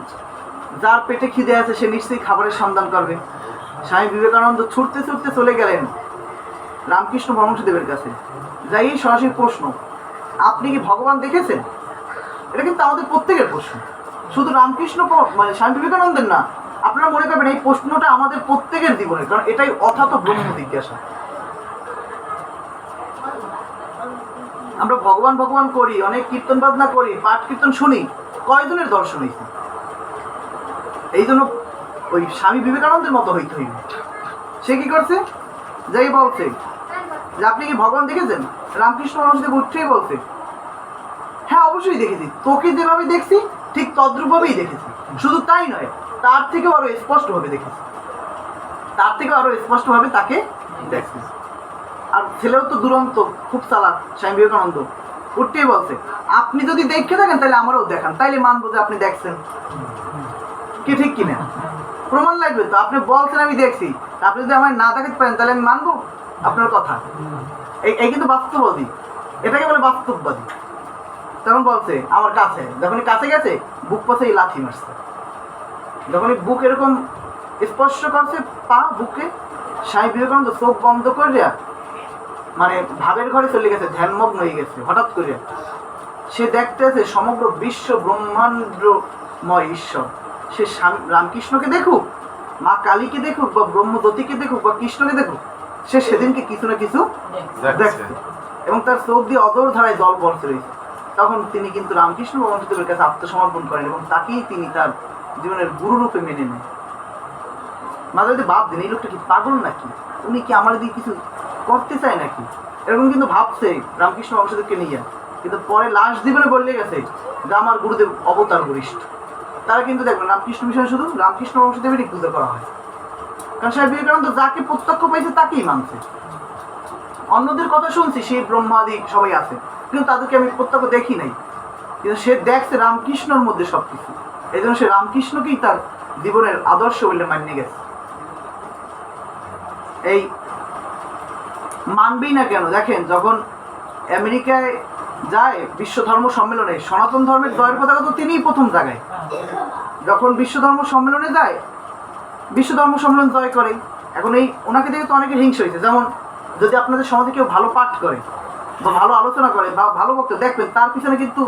যার পেটে খিদে আছে সে নিশ্চয়ই খাবারের সন্ধান করবে। স্বামী বিবেকানন্দ ছুটতে ছুটতে চলে গেলেন রামকৃষ্ণ পরমহংসদেবের কাছে, যাই সরাসরি প্রশ্ন, আপনি কি ভগবান দেখেছেন? এটা কিন্তু আমাদের প্রত্যেকের প্রশ্ন, শুধু রামকৃষ্ণ মানে স্বামী বিবেকানন্দের না। আপনারা মনে করবেন এই প্রশ্নটা আমাদের প্রত্যেকের জীবনের, কারণ এটাই অথাত ব্রহ্ম জিজ্ঞাসা। আমরা ভগবান ভগবান করি, অনেক কীর্তন বাজনা করি, পাঠ কীর্তন শুনি, কয়জনের দর্শন হয়েছে? এই জন্য ওই স্বামী বিবেকানন্দের মতো হইতে হইবে। সে কি করছে, যাই বলছে যে আপনি কি ভগবান দেখেছেন? রামকৃষ্ণ পরমহংসদেব উঠেই বলছে, হ্যাঁ অবশ্যই দেখেছি, তোকে যেভাবে দেখছি ঠিক তদ্রূপভাবেই দেখেছি। শুধু তাই নয়, তার থেকেও আরো স্পষ্টভাবে দেখেছে, তার থেকেও আরো স্পষ্টভাবে তাকে দেখছে। আর ছেলেও তো দুরন্ত, খুব চালাক। স্বামী বিবেকানন্দ উঠতেই বলছে, আপনি যদি দেখে থাকেন তাহলে আমারও দেখান, তাইলে মানবো যে আপনি দেখছেন। কি ঠিক কিনা? প্রমাণ লাগবে তো। আপনি বলছেন আমি দেখছি, আপনি যদি আমায় না দেখাতে পারেন তাহলে আমি মানবো আপনার কথা। এই কিন্তু বাস্তববাদী, এটাকে বলে বাস্তববাদী। তখন বলছে আমার কাছে, যখনই কাছে গেছে বুক পাশে এই লাথি মারছে। যখনই বুক এরকম স্পর্শ করছে পা বুকে, স্বামী বিবেকানন্দ চোখ বন্ধ করিয়া মানে ভাবের ঘরে চলে গেছে, ধ্যানমগ্ন হয়ে গেছে। হঠাৎ করে সে দেখতেছে সমগ্র বিশ্ব ব্রহ্মাণ্ডময় ঈশ্বর। সে রামকৃষ্ণকে দেখুক, মা কালীকে দেখুক, বা ব্রহ্মজ্যোতিকে দেখুক, বা কৃষ্ণকে দেখুক, সে সেদিনকে কিছু না কিছু দেখছে এবং তার চোখ দিয়ে অদর ধারায় জল পড়তে রয়েছে। তখন তিনি কিন্তু রামকৃষ্ণ পরমহংসদেবের কাছে আত্মসমর্পণ করেন এবং তাকেই তিনি তার জীবনের গুরু রূপে মেনে নেন। মাঝে মাঝে ভাবতেন এই লোকটা কি পাগল নাকি, উনি কি আমার দিয়ে কিছু করতে চায় নাকি, এরকম কিন্তু ভাবছে রামকৃষ্ণ পরমহংসদেবকে নিয়ে। কিন্তু পরে লাস্ট জীবনে বললে গেছে যে আমার গুরুদেব অবতার বরিষ্ঠ। তারা কিন্তু দেখবেন রামকৃষ্ণ মিশনে শুধু রামকৃষ্ণ পরমহংসদেবেরই পূজা করা হয়, কারণ স্বামী বিবেকানন্দ যাকে প্রত্যক্ষ পাইছে তাকেই মানছে। অন্যদের কথা শুনছি, সেই ব্রহ্মাদি সবাই আছে, কিন্তু তাদেরকে আমি প্রত্যক্ষ দেখি নাই, কিন্তু সে দেখছে রামকৃষ্ণর মধ্যে সবকিছু। এই জন্য সে রামকৃষ্ণকেই তার জীবনের আদর্শ বলে মানিয়ে গেছে। এই মানবেই না কেন, দেখেন যখন আমেরিকায় যায় বিশ্ব ধর্ম সম্মেলনে, সনাতন ধর্মের জয়ের পতাকা তো তিনিই প্রথম জায়গায়। যখন বিশ্ব ধর্ম সম্মেলনে যায়, বিশ্ব ধর্ম সম্মেলন জয় করে। এখন এই ওনাকে দেখে তো অনেকে হিংসা হয়েছে। যেমন যদি আপনাদের সমাজে কেউ ভালো পাঠ করে বা ভালো আলোচনা করে বা ভালো বক্তব্য, দেখবেন তার পিছনে কিন্তু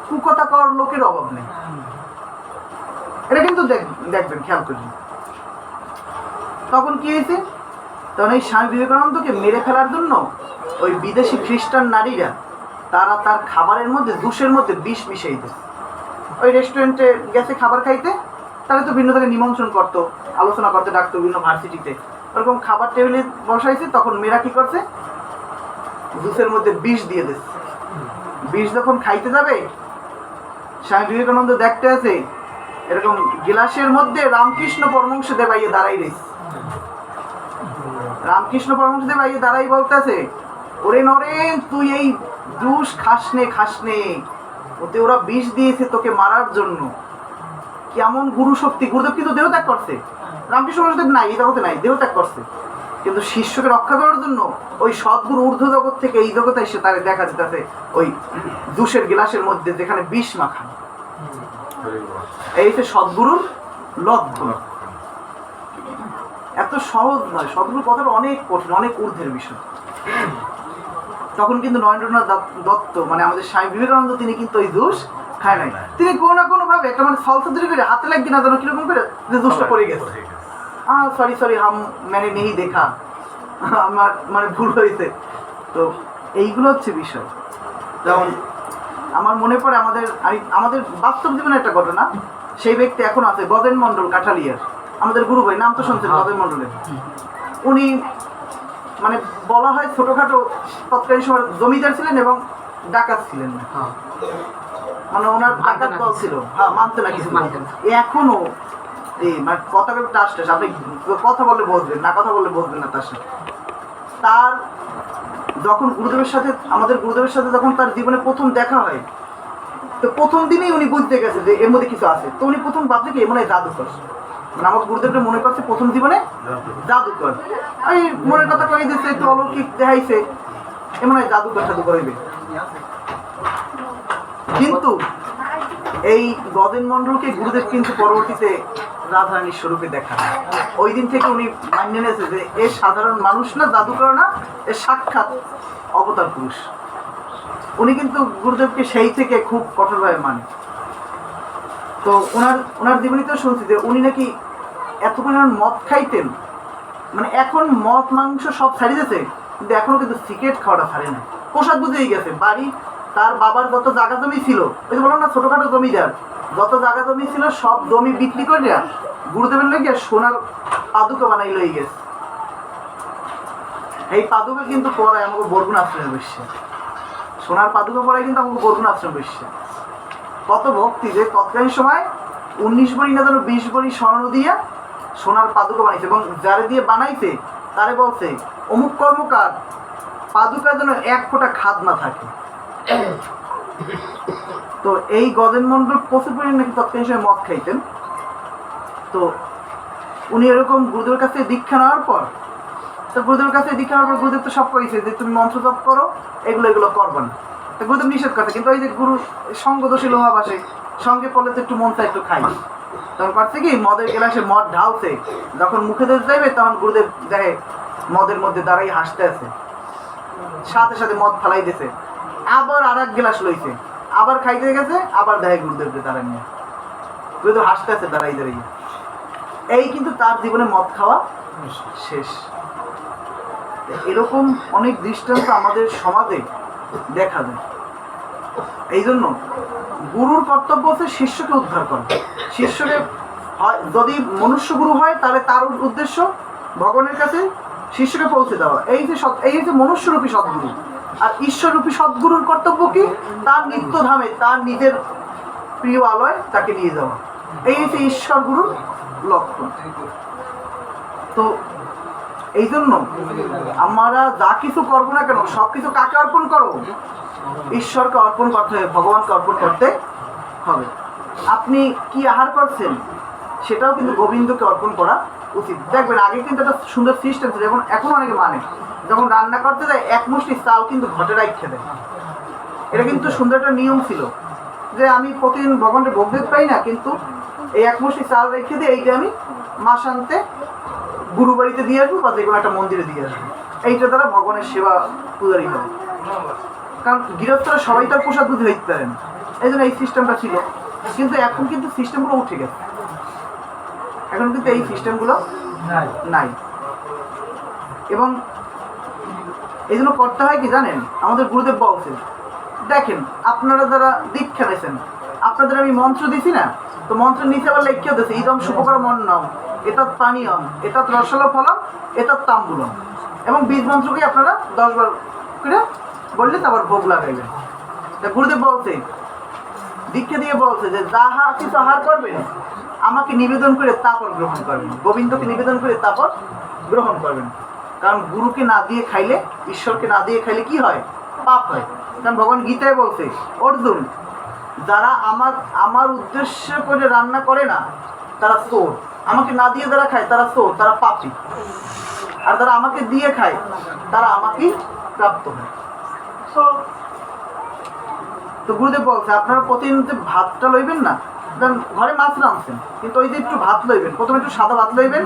কুকথা করার লোকের অভাব নেই। এটা কিন্তু দেখবেন, খেয়াল করবেন। তখন কি হয়েছে, তখন এই স্বামী বিবেকানন্দকে মেরে ফেলার জন্য ওই বিদেশি খ্রিস্টান নারীরা তারা তার খাবারের মধ্যে, জুসের মধ্যে বিষ মিশিয়ে দিত। ওই রেস্টুরেন্টে গেছে খাবার খাইতে, তারা তো ভিন্ন থেকে নিমন্ত্রণ করতো, আলোচনা করতে ডাকতো বিভিন্ন ভার্সিটিতে। ওরকম খাবার টেবিলে বসাইছে, তখন মেয়েরা কি করছে, জুসের মধ্যে বিষ দিয়ে দিচ্ছে। বিষ যখন খাইতে যাবে, স্বামী বিবেকানন্দ দেখতে আছে এরকম গিলাসের মধ্যে রামকৃষ্ণ পরমহংসদেব আইয়ে দাঁড়াই রয়েছে। রামকৃষ্ণ পরমহংসদেব আইয়ে দাঁড়াই বলতেছে, ওরে নরেন তুই এই জুস খাসনে, ওতে ওরা বিষ দিয়েছে তোকে মারার জন্য। কেমন গুরু শক্তি! গুরুদেব কিন্তু দেহত্যাগ করছে, রামকৃষ্ণ পরমহংসদেব নাই, এই জগতে নাই, দেহত্যাগ করছে, কিন্তু শিষ্যকে রক্ষা করার জন্য ওই সদ্গুরু ঊর্ধ্ব জগৎ থেকে এই জগতে এসে তার দেখা যেতেছে ওই জুসের গ্লাসের মধ্যে যেখানে বিষ মাখা। এই হচ্ছে সদ্গুরুর লক্ষণ। এত সহজ নয়, সদ্গুরু কথাটা অনেক কঠিন, অনেক ঊর্ধ্বের বিষয়। তখন কিন্তু নরেন্দ্রনাথ দত্ত মানে আমাদের স্বামী বিবেকানন্দ, তিনি কিন্তু ওই জুস খায় নাই। তিনি কোনো না কোনো ভাবে একটা মানে সলসাদ্রি করে হাতে লাগবে না যেন কিরকম করে যে জুসটা পড়ে গেছে। সরি হাম মানে নেই দেখা, আমার মানে ভুল হয়েছে। তো এইগুলো হচ্ছে বিষয়। যেমন আমার মনে পড়ে আমাদের বাস্তব জীবনে একটা ঘটনা। সেই ব্যক্তি এখন আছে, গজেন মণ্ডল, কাঠালিয়ার, আমাদের গুরু ভাই, নাম তো শুনছেন গজেন মণ্ডলের। উনি মানে বলা হয় ছোটখাটো তৎকালীন সময় জমিদার ছিলেন এবং ডাকাত ছিলেন না, মানে ওনার ডাকাত দল ছিল, হ্যাঁ মানতে না কিছু। এখনো এই মানে কথা টাস টাস, আপনি কথা বললে বসবেন না, কথা বললে বসবেন না তার সাথে। তার যখন গুরুদেবের সাথে, আমাদের গুরুদেবের সাথে যখন তার জীবনে প্রথম দেখা হয়, তো প্রথম দিনেই উনি বুঝতে গেছে যে এর মধ্যে কিছু আছে। তো উনি প্রথম ভাবছে কি মনে হয় জাদুকর, মানে আমার গুরুদেবটা মনে করছে প্রথম জীবনে জাদুকর। এই মনের কথা কয়ে দিচ্ছে, একটু অলৌকিক দেখাইছে, এমন হয় জাদুকর হইবে। কিন্তু এই গজেন মণ্ডলকে গুরুদেব কিন্তু পরবর্তীতে রাধারানীর স্বরূপে দেখা। ওই দিন থেকে উনি মান্য নিয়েছে যে এ সাধারণ মানুষ না, জাদুকর না, এ সাক্ষাৎ অবতার পুরুষ। উনি কিন্তু গুরুদেবকে সেই থেকে খুব কঠোরভাবে মানে। তো ওনার জীবনীতেও শুনছি যে উনি নাকি এত পরিমাণ মদ খাইতেন, মানে এখন মদ মাংস সব ছাড়িয়ে গেছে, কিন্তু এখনো কিন্তু সিগারেট খাওয়াটা ছাড়ে না। প্রসাদ বুঝেই গেছে, বাড়ি তার বাবার যত জায়গা জমি ছিল, ওই যে বললাম না ছোটখাটো জমিদার, যত জায়গা জমি ছিল সব জমি বিক্রি করে গুরুদেবের লেগে সোনার পাদুকা বানাই লই গেছে। এই পাদুকা কিন্তু পড়ায় আমাকে বরগুনা আশ্রমে বসছে, সোনার পাদুকা পড়ায় কিন্তু আমাকে বরগুনা আশ্রমে বসছে। কত ভক্তি যে তৎকালীন সময় 19 ভরি না যেন 20 ভরি স্বর্ণ দিয়া সোনার পাদুকা বানাইছে, এবং যারে দিয়ে বানাইছে তারে বলছে অমুক কর্মকার পাদুকা যেন 1 ফোঁটা খাদ না থাকে। তো এই গজেন মন্ডল প্রচুর পরিমাণে নাকি তৎকালীন সময় মদ খাইতেন। তো উনি এরকম গুরুদেবের কাছে দীক্ষা নেওয়ার পর, তো গুরুদেবের কাছে দীক্ষা নেওয়ার পর গুরুদেব তো সব করেছে যে তুমি মন্ত্র জপ করো, এগুলো করবে না। তো গুরুদেব নিষেধ করছে, কিন্তু ওই যে গুরু সঙ্গ দোষী লোহা বাসে, সঙ্গে পড়লে তো একটু মন চায় একটু খাই। তখন করছে কি, মদের গ্লাসে মদ ঢালছে, যখন মুখে দিয়ে যাবে তখন গুরুদেব দেখে মদের মধ্যে দাঁড়াই হাসতে আছে, সাথে সাথে মদ ফালাই দিয়েছে, আবার আর এক গ্লাস লইছে, আবার খাইতে গেছে, আবার দেখে গুরুদেবকে দাঁড়ায় নিয়ে গুরুদেব হাসতে আছে দাঁড়াই দাঁড়িয়ে। এই কিন্তু তার জীবনে মদ খাওয়া শেষ। এরকম অনেক দৃষ্টান্ত আমাদের সমাজে দেখা যায়। এই জন্য গুরুর কর্তব্য হচ্ছে শিষ্যকে উদ্ধার করা। শিষ্যকে যদি মনুষ্য গুরু হয় তাহলে তার উদ্দেশ্য ভগবানের কাছে শিষ্যকে পৌঁছে দেওয়া। এই যে মনুষ্যরূপী সদ্গুরু। আর ঈশ্বররূপী সদ্গুরুর কর্তব্য কি, তার নিত্যধামে তার নিজের প্রিয় আলয় তাকে নিয়ে যাওয়া। এই হচ্ছে ঈশ্বর গুরুর লক্ষণ। তো এই জন্য আমরা যা কিছু করবো না কেন, সব কিছু কাকে অর্পণ করো? ঈশ্বরকে অর্পণ করতে হবে, ভগবানকে অর্পণ করতে হবে। আপনি কি আহার করছেন সেটাও কিন্তু গোবিন্দকে অর্পণ করা উচিত। দেখবেন আগে কিন্তু একটা সুন্দর সিস্টেম ছিল, এখন অনেকে মানে যখন রান্না করতে যায় 1 মুষ্টি চাল কিন্তু ঘটে রাখতে দেয়। এটা কিন্তু সুন্দর একটা নিয়ম ছিল যে আমি প্রতিদিন ভগবানকে ভোগ দিতে পাই না, কিন্তু এই 1 মুষ্টি চাল রেখে দিয়ে এইটা আমি মাসান্তে গুরু বাড়িতে দিয়ে আসবো বা যে কোনো একটা মন্দিরে দিয়ে আসবো। এইটা দ্বারা ভগবানের সেবা পূজারি হবে। কারণ গৃহস্থরা সবাই তার প্রসাদ বুঝে হইতে পারেন, এই জন্য এই সিস্টেমটা ছিল। কিন্তু এখন কিন্তু সিস্টেমগুলো উঠে গেছে, এখন কিন্তু এই সিস্টেমগুলো নাই। এবং এই জন্য করতে হয় কি জানেন, আমাদের গুরুদেব বলছেন, দেখেন আপনারা যারা দীক্ষা নিয়েছেন, আপনাদের আমি মন্ত্র দিছি না, তো মন্ত্রের নিচে আবার লেখিয়া দিয়েছে ইদম সুপকর মন্নম এতৎ পানীয়ম এতৎ রসল ফলম এতৎ তাম্বুলম। এবং বীজ মন্ত্রকে আপনারা 10 বার করে বললে তারপর ভোগ লাগাইবেন। তা গুরুদেব বলছে, দীক্ষা দিয়ে বলছে যে যাহা কিছু আহার করবেন আমাকে নিবেদন করে তারপর গ্রহণ করবেন, গোবিন্দকে নিবেদন করে তারপর গ্রহণ করবেন। কারণ গুরুকে না দিয়ে খাইলে, ঈশ্বরকে না দিয়ে খাইলে কি হয়? পাপ হয়। কারণ ভগবান গীতায় বলছে, অর্জুন যারা আমার উদ্দেশ্য করে রান্না করে না তারা চোর, আমাকে না দিয়ে যারা খায় তারা চোর, তারা পাপী। আর যারা আমাকে দিয়ে খায় তারা আমাকেই প্রাপ্ত হয়। তো গুরুদেব বলছে আপনারা প্রতিদিন ভাতটা লইবেন না, কারণ ঘরে মাছ রাঁধছেন, কিন্তু ওই যে একটু ভাত লইবেন, প্রথমে একটু সাদা ভাত লইবেন,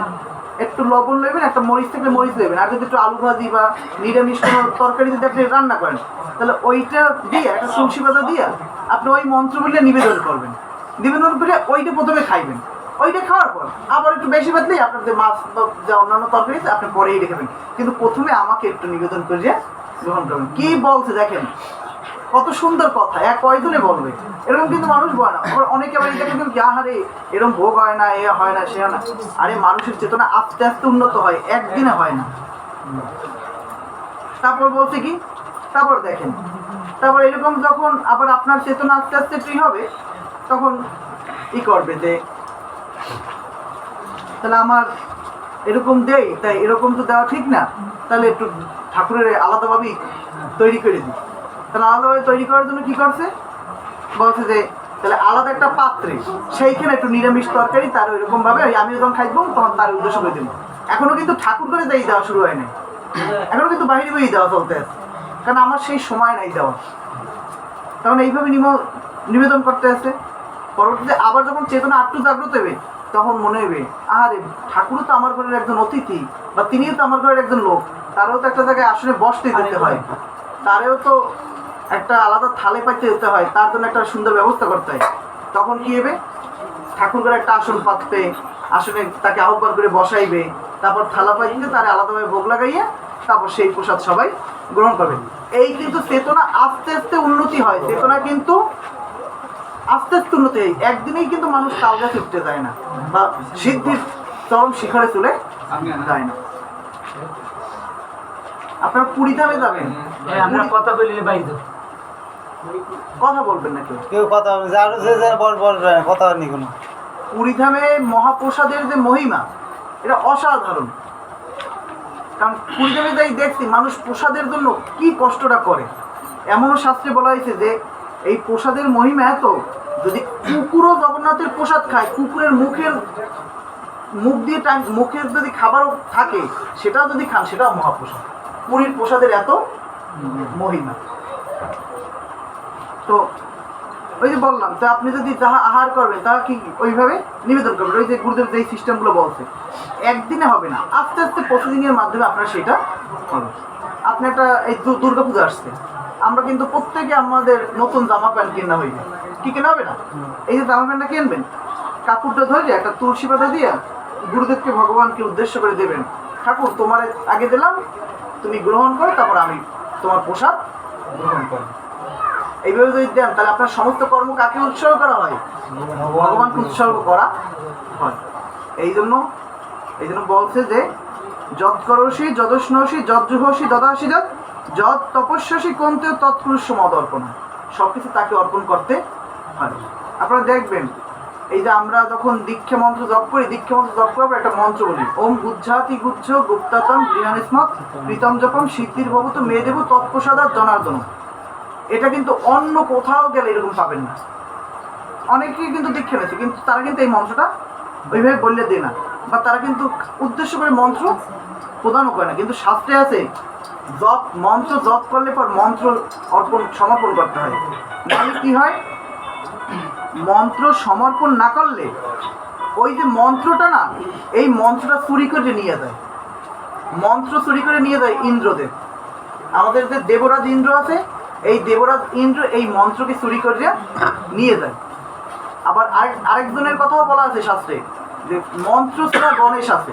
একটু লবণ লইবেন, একটা মরিচ থেকে মরিচ লইবেন, আর যদি একটু আলু ভাজি বা নিরামিষ কোনো তরকারি যদি আপনি রান্না করেন তাহলে ওইটা দিয়ে একটা তুলসী পাতা দিয়ে আপনি ওই মন্ত্র বলে নিবেদন করবেন। নিবেদন করে ওইটা প্রথমে খাইবেন, ওইটা খাওয়ার পর আবার একটু বেশি বাদলেই আপনার যে মাছ বা যা অন্যান্য তরকারি আপনি পরেই রেখেবেন, কিন্তু প্রথমে আমাকে একটু নিবেদন করে গ্রহণ করবেন। কি বলছে দেখেন, কত সুন্দর কথা, কয়জনে বলবে। এরকম কিন্তু মানুষ বলে না। অনেকে আবার এটা কিন্তু আহারে এরকম ভোগ হয় না, এ হয় না, সে হয় না। আরে মানুষের চেতনা আস্তে আস্তে উন্নত হয়, একদিনে হয় না। তারপর বলছে কি, তারপর দেখেন, তারপর এরকম যখন আবার আপনার চেতনা আস্তে আস্তে ফ্রি হবে, তখন ই করবে যে তাহলে আমার এরকম দেই, তাই এরকম তো দেওয়া ঠিক না, তাহলে একটু ঠাকুরের আলাদাভাবেই তৈরি করে দিই। তাহলে আলাদাভাবে তৈরি করার জন্য কি করছে, বলছে যে তাহলে আলাদা একটা পাত্রে সেইখানে একটু নিরামিষ তরকারি তার ওইরকমভাবে আমি যখন খাইবো তখন তার উদ্দেশ্য করে দেবো। এখনো কিন্তু ঠাকুর করে দেই দেওয়া শুরু হয় নাই, এখনো কিন্তু বাইরে বই দেওয়া চলতে আছে, কারণ আমার সেই সময় নাই দেওয়া। তখন এইভাবে নিবেদন করতে আছে। পরবর্তীতে আবার যখন চেতনা আটটু জাগ্রত হবে তখন মনে হবে আরে ঠাকুরও তো আমার ঘরের একজন অতিথি, বা তিনিও তো আমার ঘরের একজন লোক, তারও তো একটা জায়গায় আসলে বসতে দিতে হয়, তারেও তো একটা আলাদা থালে পাইতে দিতে হয়, তার জন্য একটা সুন্দর ব্যবস্থা করতে হয়। তখন কি হবে, ঠাকুর ঘরে একটা আসন পাতবে, আসনে তাকে আহ্বান করে বসাইবে, তারপর থালা পাইতে তারে আলাদাভাবে ভোগ লাগাইয়া তারপর সেই প্রসাদ সবাই গ্রহণ করবে। এই কিন্তু চেতনা আস্তে আস্তে উন্নতি হয়, চেতনা কিন্তু আস্তে আস্তে উন্নতি হয়। একদিনেই কিন্তু মানুষ তাল গাছে উঠতে যায় না বা সিদ্ধির চরম শিখরে চলে যায় না। আপনারা পুরী ধামে যাবেন, আমরা কথা বলি বাইরে, কথা বলবেন না কেউ, কেউ কথা বলবে, যার যে যার বল কথা নেই কোনো। পুরীধামে মহাপ্রসাদের যে মহিমা এটা অসাধারণ। কারণ পুরীধামে যাই দেখছি মানুষ প্রসাদের জন্য কি কষ্টটা করে। এমনও শাস্ত্রে বলা হয়েছে যে এই প্রসাদের মহিমা এত, যদি কুকুরও জগন্নাথের প্রসাদ খায়, কুকুরের মুখ দিয়ে মুখের যদি খাবারও থাকে সেটাও যদি খান সেটাও মহাপ্রসাদ। পুরীর প্রসাদের এত মহিমা। তো ওই যে বললাম, তো আপনি যদি যাহা আহার করবেন তাহা কি ওইভাবে নিবেদন করবেন। ওই যে গুরুদেব যেই সিস্টেমগুলো বলছে, একদিনে হবে না, আস্তে আস্তে প্রতিদিনের মাধ্যমে আপনার সেটা হবে। আপনি একটা এই দুর্গা পূজা আসছে, আমরা কিন্তু প্রত্যেকে আমাদের নতুন জামা প্যান্ট কেনা হইবে, কি কেনা হবে না? এই যে জামা প্যান্টটা কিনবেন, কাপড়টা ধরে একটা তুলসী পাতা দিয়ে গুরুদেবকে ভগবানকে উদ্দেশ্য করে দেবেন, ঠাকুর তোমার আগে দিলাম, তুমি গ্রহণ করো, তারপর আমি তোমার প্রসাদ গ্রহণ করো। এইভাবে যদি দেন তাহলে আপনার সমস্ত কর্ম কাকে উৎসর্গ করা হয়? ভগবানকে উৎসর্গ করা হয়। এই জন্য বলছে যে যৎ করসি যদস্নসি যজ্জুহসি দদাসি যৎ তপস্যসি কন্তে তৎপুরুষ মদর্পণ, সব কিছু তাকে অর্পণ করতে হয়। আপনারা দেখবেন এই যে আমরা যখন দীক্ষা মন্ত্র জপ করি, দীক্ষা মন্ত্র জপ করার পর একটা মন্ত্র বলি, ওম গুজ্জাতি গুজ্জ গুপ্তাতম গৃহানিস্মৎ প্রীতম জপম সিদ্ধির ভবত মে দেব তৎপ্রসাদাৎ জনার্দন। এটা কিন্তু অন্য কোথাও গেলে এরকম পাবেন না। অনেকেই কিন্তু দীক্ষা নিয়েছে কিন্তু তারা কিন্তু এই মন্ত্রটা ওইভাবে বললে দেয় না, বা তারা কিন্তু উদ্দেশ্য করে মন্ত্র প্রদানও করে না। কিন্তু শাস্ত্রে আছে মন্ত্র জপ করলে পর মন্ত্র সমর্পণ করতে হয়। মানে কি হয়, মন্ত্র সমর্পণ না করলে ওই যে মন্ত্রটা না, এই মন্ত্রটা চুরি করে নিয়ে যায়, মন্ত্র চুরি করে নিয়ে যায় ইন্দ্রদেব। আমাদের যে দেবরাজ ইন্দ্র আছে, এই দেবরাজ ইন্দ্র এই মন্ত্রকে চুরি করে নিয়ে যায়। আবার আরেকজনের কথাও বলা আছে শাস্ত্রে যে মন্ত্র ছাড়া গণেশ আছে,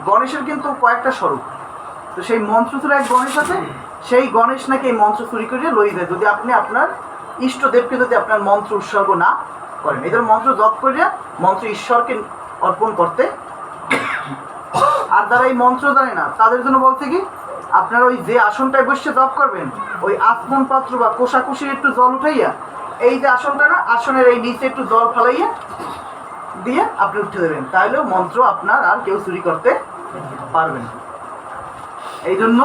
গণেশের কিন্তু কয়েকটা স্বরূপ, তো সেই মন্ত্র ছাড়া এক গণেশ আছে, সেই গণেশ নাকি এই মন্ত্র চুরি করে লই যায় যদি আপনি আপনার ইষ্টদেবকে যদি আপনার মন্ত্র উৎসর্গ না করেন। এদের মন্ত্র জপ করে মন্ত্র ঈশ্বরকে অর্পণ করতে। আর যারা এই মন্ত্র জানে না তাদের জন্য বলছে কি, আপনারা ওই যে আসনটায় বসে জপ করবেন, ওই আসমান পাত্র বা কোষাকুষির একটু জল উঠাইয়া, এই যে আসনটা না, আসনের এই নিচে একটু জল ফালাইয়া দিয়ে আপনি উঠে দেবেন, তাহলেও মন্ত্র আপনার আর কেউ চুরি করতে পারবে না। এই জন্য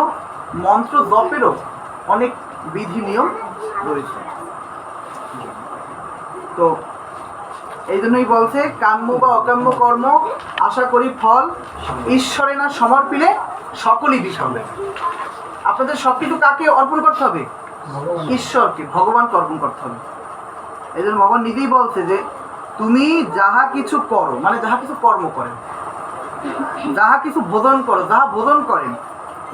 মন্ত্র জপেরও অনেক বিধি নিয়ম রয়েছে। তো এই জন্যই বলছে কাম্য বা অকাম্য কর্ম আশা করি ফল ঈশ্বরে না সমর্পিলে সকলই বিফল। আপনাদের সব কিছু কাকে অর্পণ করতে হবে? ঈশ্বরকে, ভগবানকে অর্পণ করতে হবে। এই জন্য ভগবান নিজেই বলছে যে তুমি যাহা কিছু করো, মানে যাহা কিছু কর্ম করেন, যাহা কিছু ভোজন করো, যাহা ভোজন করেন,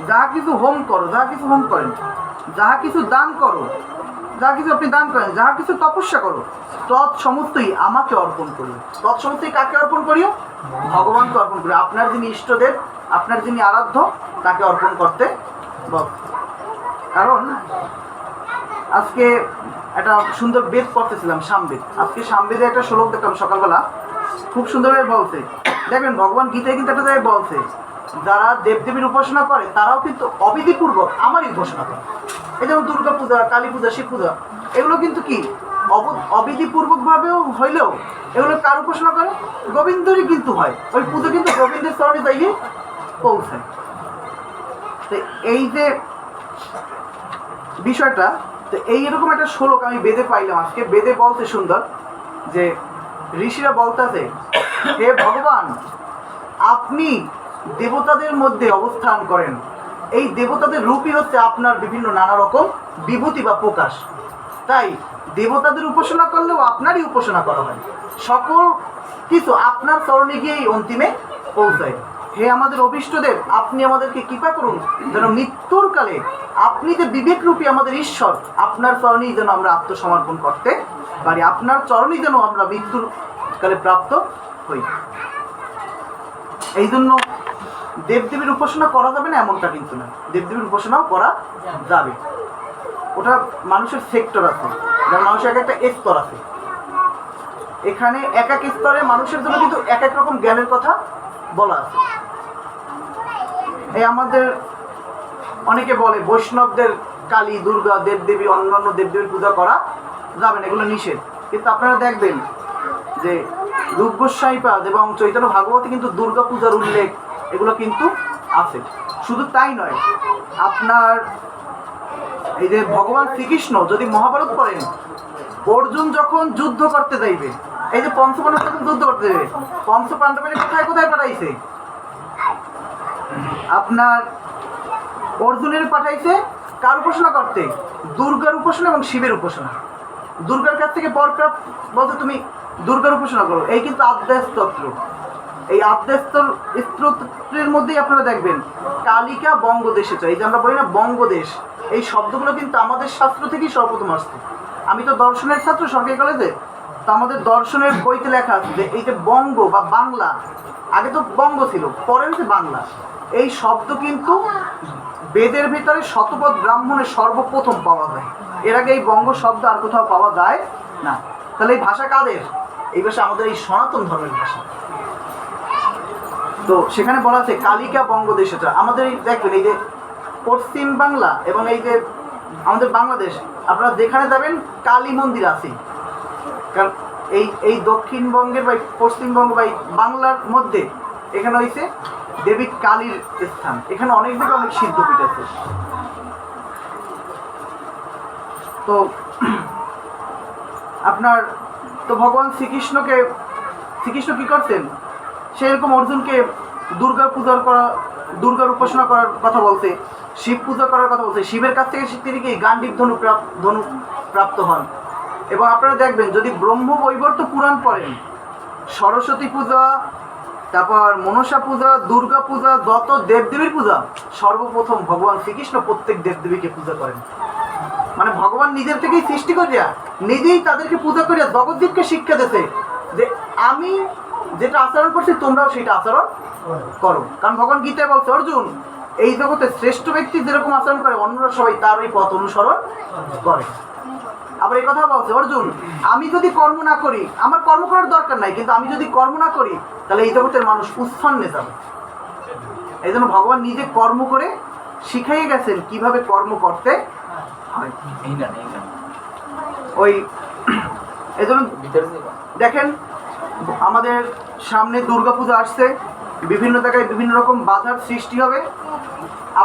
যাহা কিছু হোম করো, যাহা কিছু হোম করেন, যাহা কিছু দান করো, যাহা কিছু আপনি দান করেন, যাহা কিছু তপস্যা করো, তৎ সমস্তই আমাকে অর্পণ করিও। তৎ সমস্তই কাকে অর্পণ করিও? ভগবানকে অর্পণ করিও। আপনার যিনি ইষ্টদেব, আপনার যিনি আরাধ্য, তাকে অর্পণ করতে বল। কারণ আজকে একটা সুন্দর বেদ পড়তেছিলাম, সামবেদ। আজকে সামবেদে একটা শ্লোক দেখলাম সকালবেলা, খুব সুন্দরভাবে বলছে। দেখবেন ভগবান গীতায় কিন্তু একটা জায়গায় বলছে, যারা দেবদেবীর উপাসনা করে তারাও কিন্তু অবিধিপূর্বক আমারই উপাসনা করে। এই যেমন দুর্গা পূজা, কালী পূজা, শিব পূজা, এগুলো কিন্তু কি অবিধিপূর্বকভাবেও হইলেও এগুলো কার উপাসনা করে? গোবিন্দরই কিন্তু হয়। ওই পুজো কিন্তু গোবিন্দের চরণে যাইয়ে পৌঁছায়। তো এই যে বিষয়টা, তো এইরকম একটা শ্লোক আমি বেদে পাইলাম আজকে। বেদে বলতে সুন্দর যে ঋষিরা বলতেছে, হে ভগবান, আপনি দেবতাদের মধ্যে অবস্থান করেন, এই দেবতাদের রূপই হচ্ছে আপনার বিভিন্ন নানা রকম বিভূতি বা প্রকাশ। তাই দেবতাদের উপাসনা করলেও আপনারই উপাসনা করা হয়, সকল কিছু আপনার চরণে গিয়েই অন্তিমে পৌঁছায়। হে আমাদের অভিষ্টদেব, আপনি আমাদেরকে কৃপা করুন যেন মৃত্যুর কালে আপনি যে বিবেকরূপী আমাদের ঈশ্বর, আপনার চরণেই যেন আমরা আত্মসমর্পণ করতে পারি, আপনার চরণেই যেন আমরা মৃত্যুর কালে প্রাপ্ত হই। এই জন্য দেবদেবীর উপাসনা করা যাবে না এমনটা কিন্তু না, দেবদেবীর উপাসনাও করা যাবে। ওটা মানুষের সেক্টর আছে, যেমন মানুষের এক একটা স্তর আছে, এখানে এক এক স্তরে মানুষের জন্য কিন্তু এক এক রকম জ্ঞানের কথা বলা আছে। এই আমাদের অনেকে বলে বৈষ্ণবদের কালী, দুর্গা, দেবদেবী, অন্যান্য দেবদেবীর পূজা করা যাবে না, এগুলো নিষেধ। কিন্তু আপনারা দেখবেন যে রূপ গোস্বাইপাদ এবং চৈতন্য ভাগবতে কিন্তু দুর্গা পূজার উল্লেখ এগুলো কিন্তু আছে। শুধু তাই নয়, আপনার এই যে ভগবান শ্রীকৃষ্ণ যদি মহাভারত পড়েন, অর্জুন যখন যুদ্ধ করতে যাইবে, এই যে পঞ্চপাণ্ডব যখন যুদ্ধ করতে যাবে, পঞ্চপাণ্ডবের কোথায় কোথায় পাঠাইছে? আপনার অর্জুনের পাঠাইছে কার উপাসনা করতে? দুর্গার উপাসনা এবং শিবের উপাসনা। দুর্গার কাছ থেকে বরপ্রাপ্ত বলতে তুমি দুর্গার উপাসনা করো। এই কিন্তু আদ্যাস্তত্র। এই আদ্যাস্তত্রের মধ্যেই আপনারা দেখবেন কালিকা বঙ্গদেশে চাই, এই যে আমরা বলি না বঙ্গদেশ, এই শব্দগুলো কিন্তু আমাদের শাস্ত্র থেকেই সর্বপ্রথম আসছে। আমি তো দর্শনের ছাত্র সরকারি কলেজে, তো আমাদের দর্শনের বইতে লেখা আছে যে এই যে বঙ্গ বা বাংলা, আগে তো বঙ্গ ছিল, পরে হচ্ছে বাংলা। এই শব্দ কিন্তু বেদের ভিতরে শতপথ ব্রাহ্মণে সর্বপ্রথম পাওয়া যায়। এর আগে এই বঙ্গ শব্দ আর কোথাও পাওয়া যায় না। তাহলে এই ভাষা কাদের? এই ভাষা আমাদের এই সনাতন ধর্মের ভাষা। তো সেখানে বলা আছে কালিকা বঙ্গদেশটা। আমাদের এই দেখবেন এই যে পশ্চিম বাংলা এবং এই যে আমাদের বাংলাদেশ, আপনারা যেখানে যাবেন কালী মন্দির আছে। কারণ এই দক্ষিণবঙ্গের বা পশ্চিমবঙ্গ বা বাংলার মধ্যে এখানে হয়েছে দেবী কালীর স্থান। এখানে অনেক দিকে অনেক সিদ্ধপীঠ আছে। তো আপনার তো ভগবান শ্রীকৃষ্ণ কি করছেন? সেরকম অর্জুনকে দুর্গার উপাসনা করার কথা বলছে, শিব পূজা করার কথা বলছে। শিবের কাছ থেকে তিনি কি গান্ডীব ধনু প্রাপ্ত হন। এবং আপনারা দেখবেন যদি ব্রহ্মবৈবর্ত পুরাণ পড়েন, সরস্বতী পূজা, তারপর মনসা পূজা, দুর্গা পূজা, যত দেবদেবীর পূজা, সর্বপ্রথম ভগবান শ্রীকৃষ্ণ প্রত্যেক দেবদেবীকে পূজা করেন। মানে ভগবান নিজের থেকেই সৃষ্টি করিয়া নিজেই তাদেরকে পূজা করিয়া জগৎদীপকে শিক্ষা দিতে যে আমি যেটা আচরণ করছি তোমরাও সেটা আচরণ করো। কারণ ভগবান গীতায় বলছে অর্জুন, এই জগতে শ্রেষ্ঠ ব্যক্তি যেরকম আচরণ করে অন্যরা সবাই তার ওই পথ অনুসরণ করে। আবার এই কথা বলছে অর্জুন, আমি যদি কর্ম না করি, আমার কর্ম করার দরকার নাই, কিন্তু আমি যদি কর্ম না করি তাহলে এই জগতের মানুষ উচ্ছন্নে যাবে। এই জন্য ভগবান নিজে কর্ম করে শিখাইয়ে গেছেন কিভাবে কর্ম করতে হয়। ওই এই জন্য দেখেন আমাদের সামনে দুর্গাপূজা আসছে, বিভিন্ন জায়গায় বিভিন্ন রকম বাধার সৃষ্টি হবে।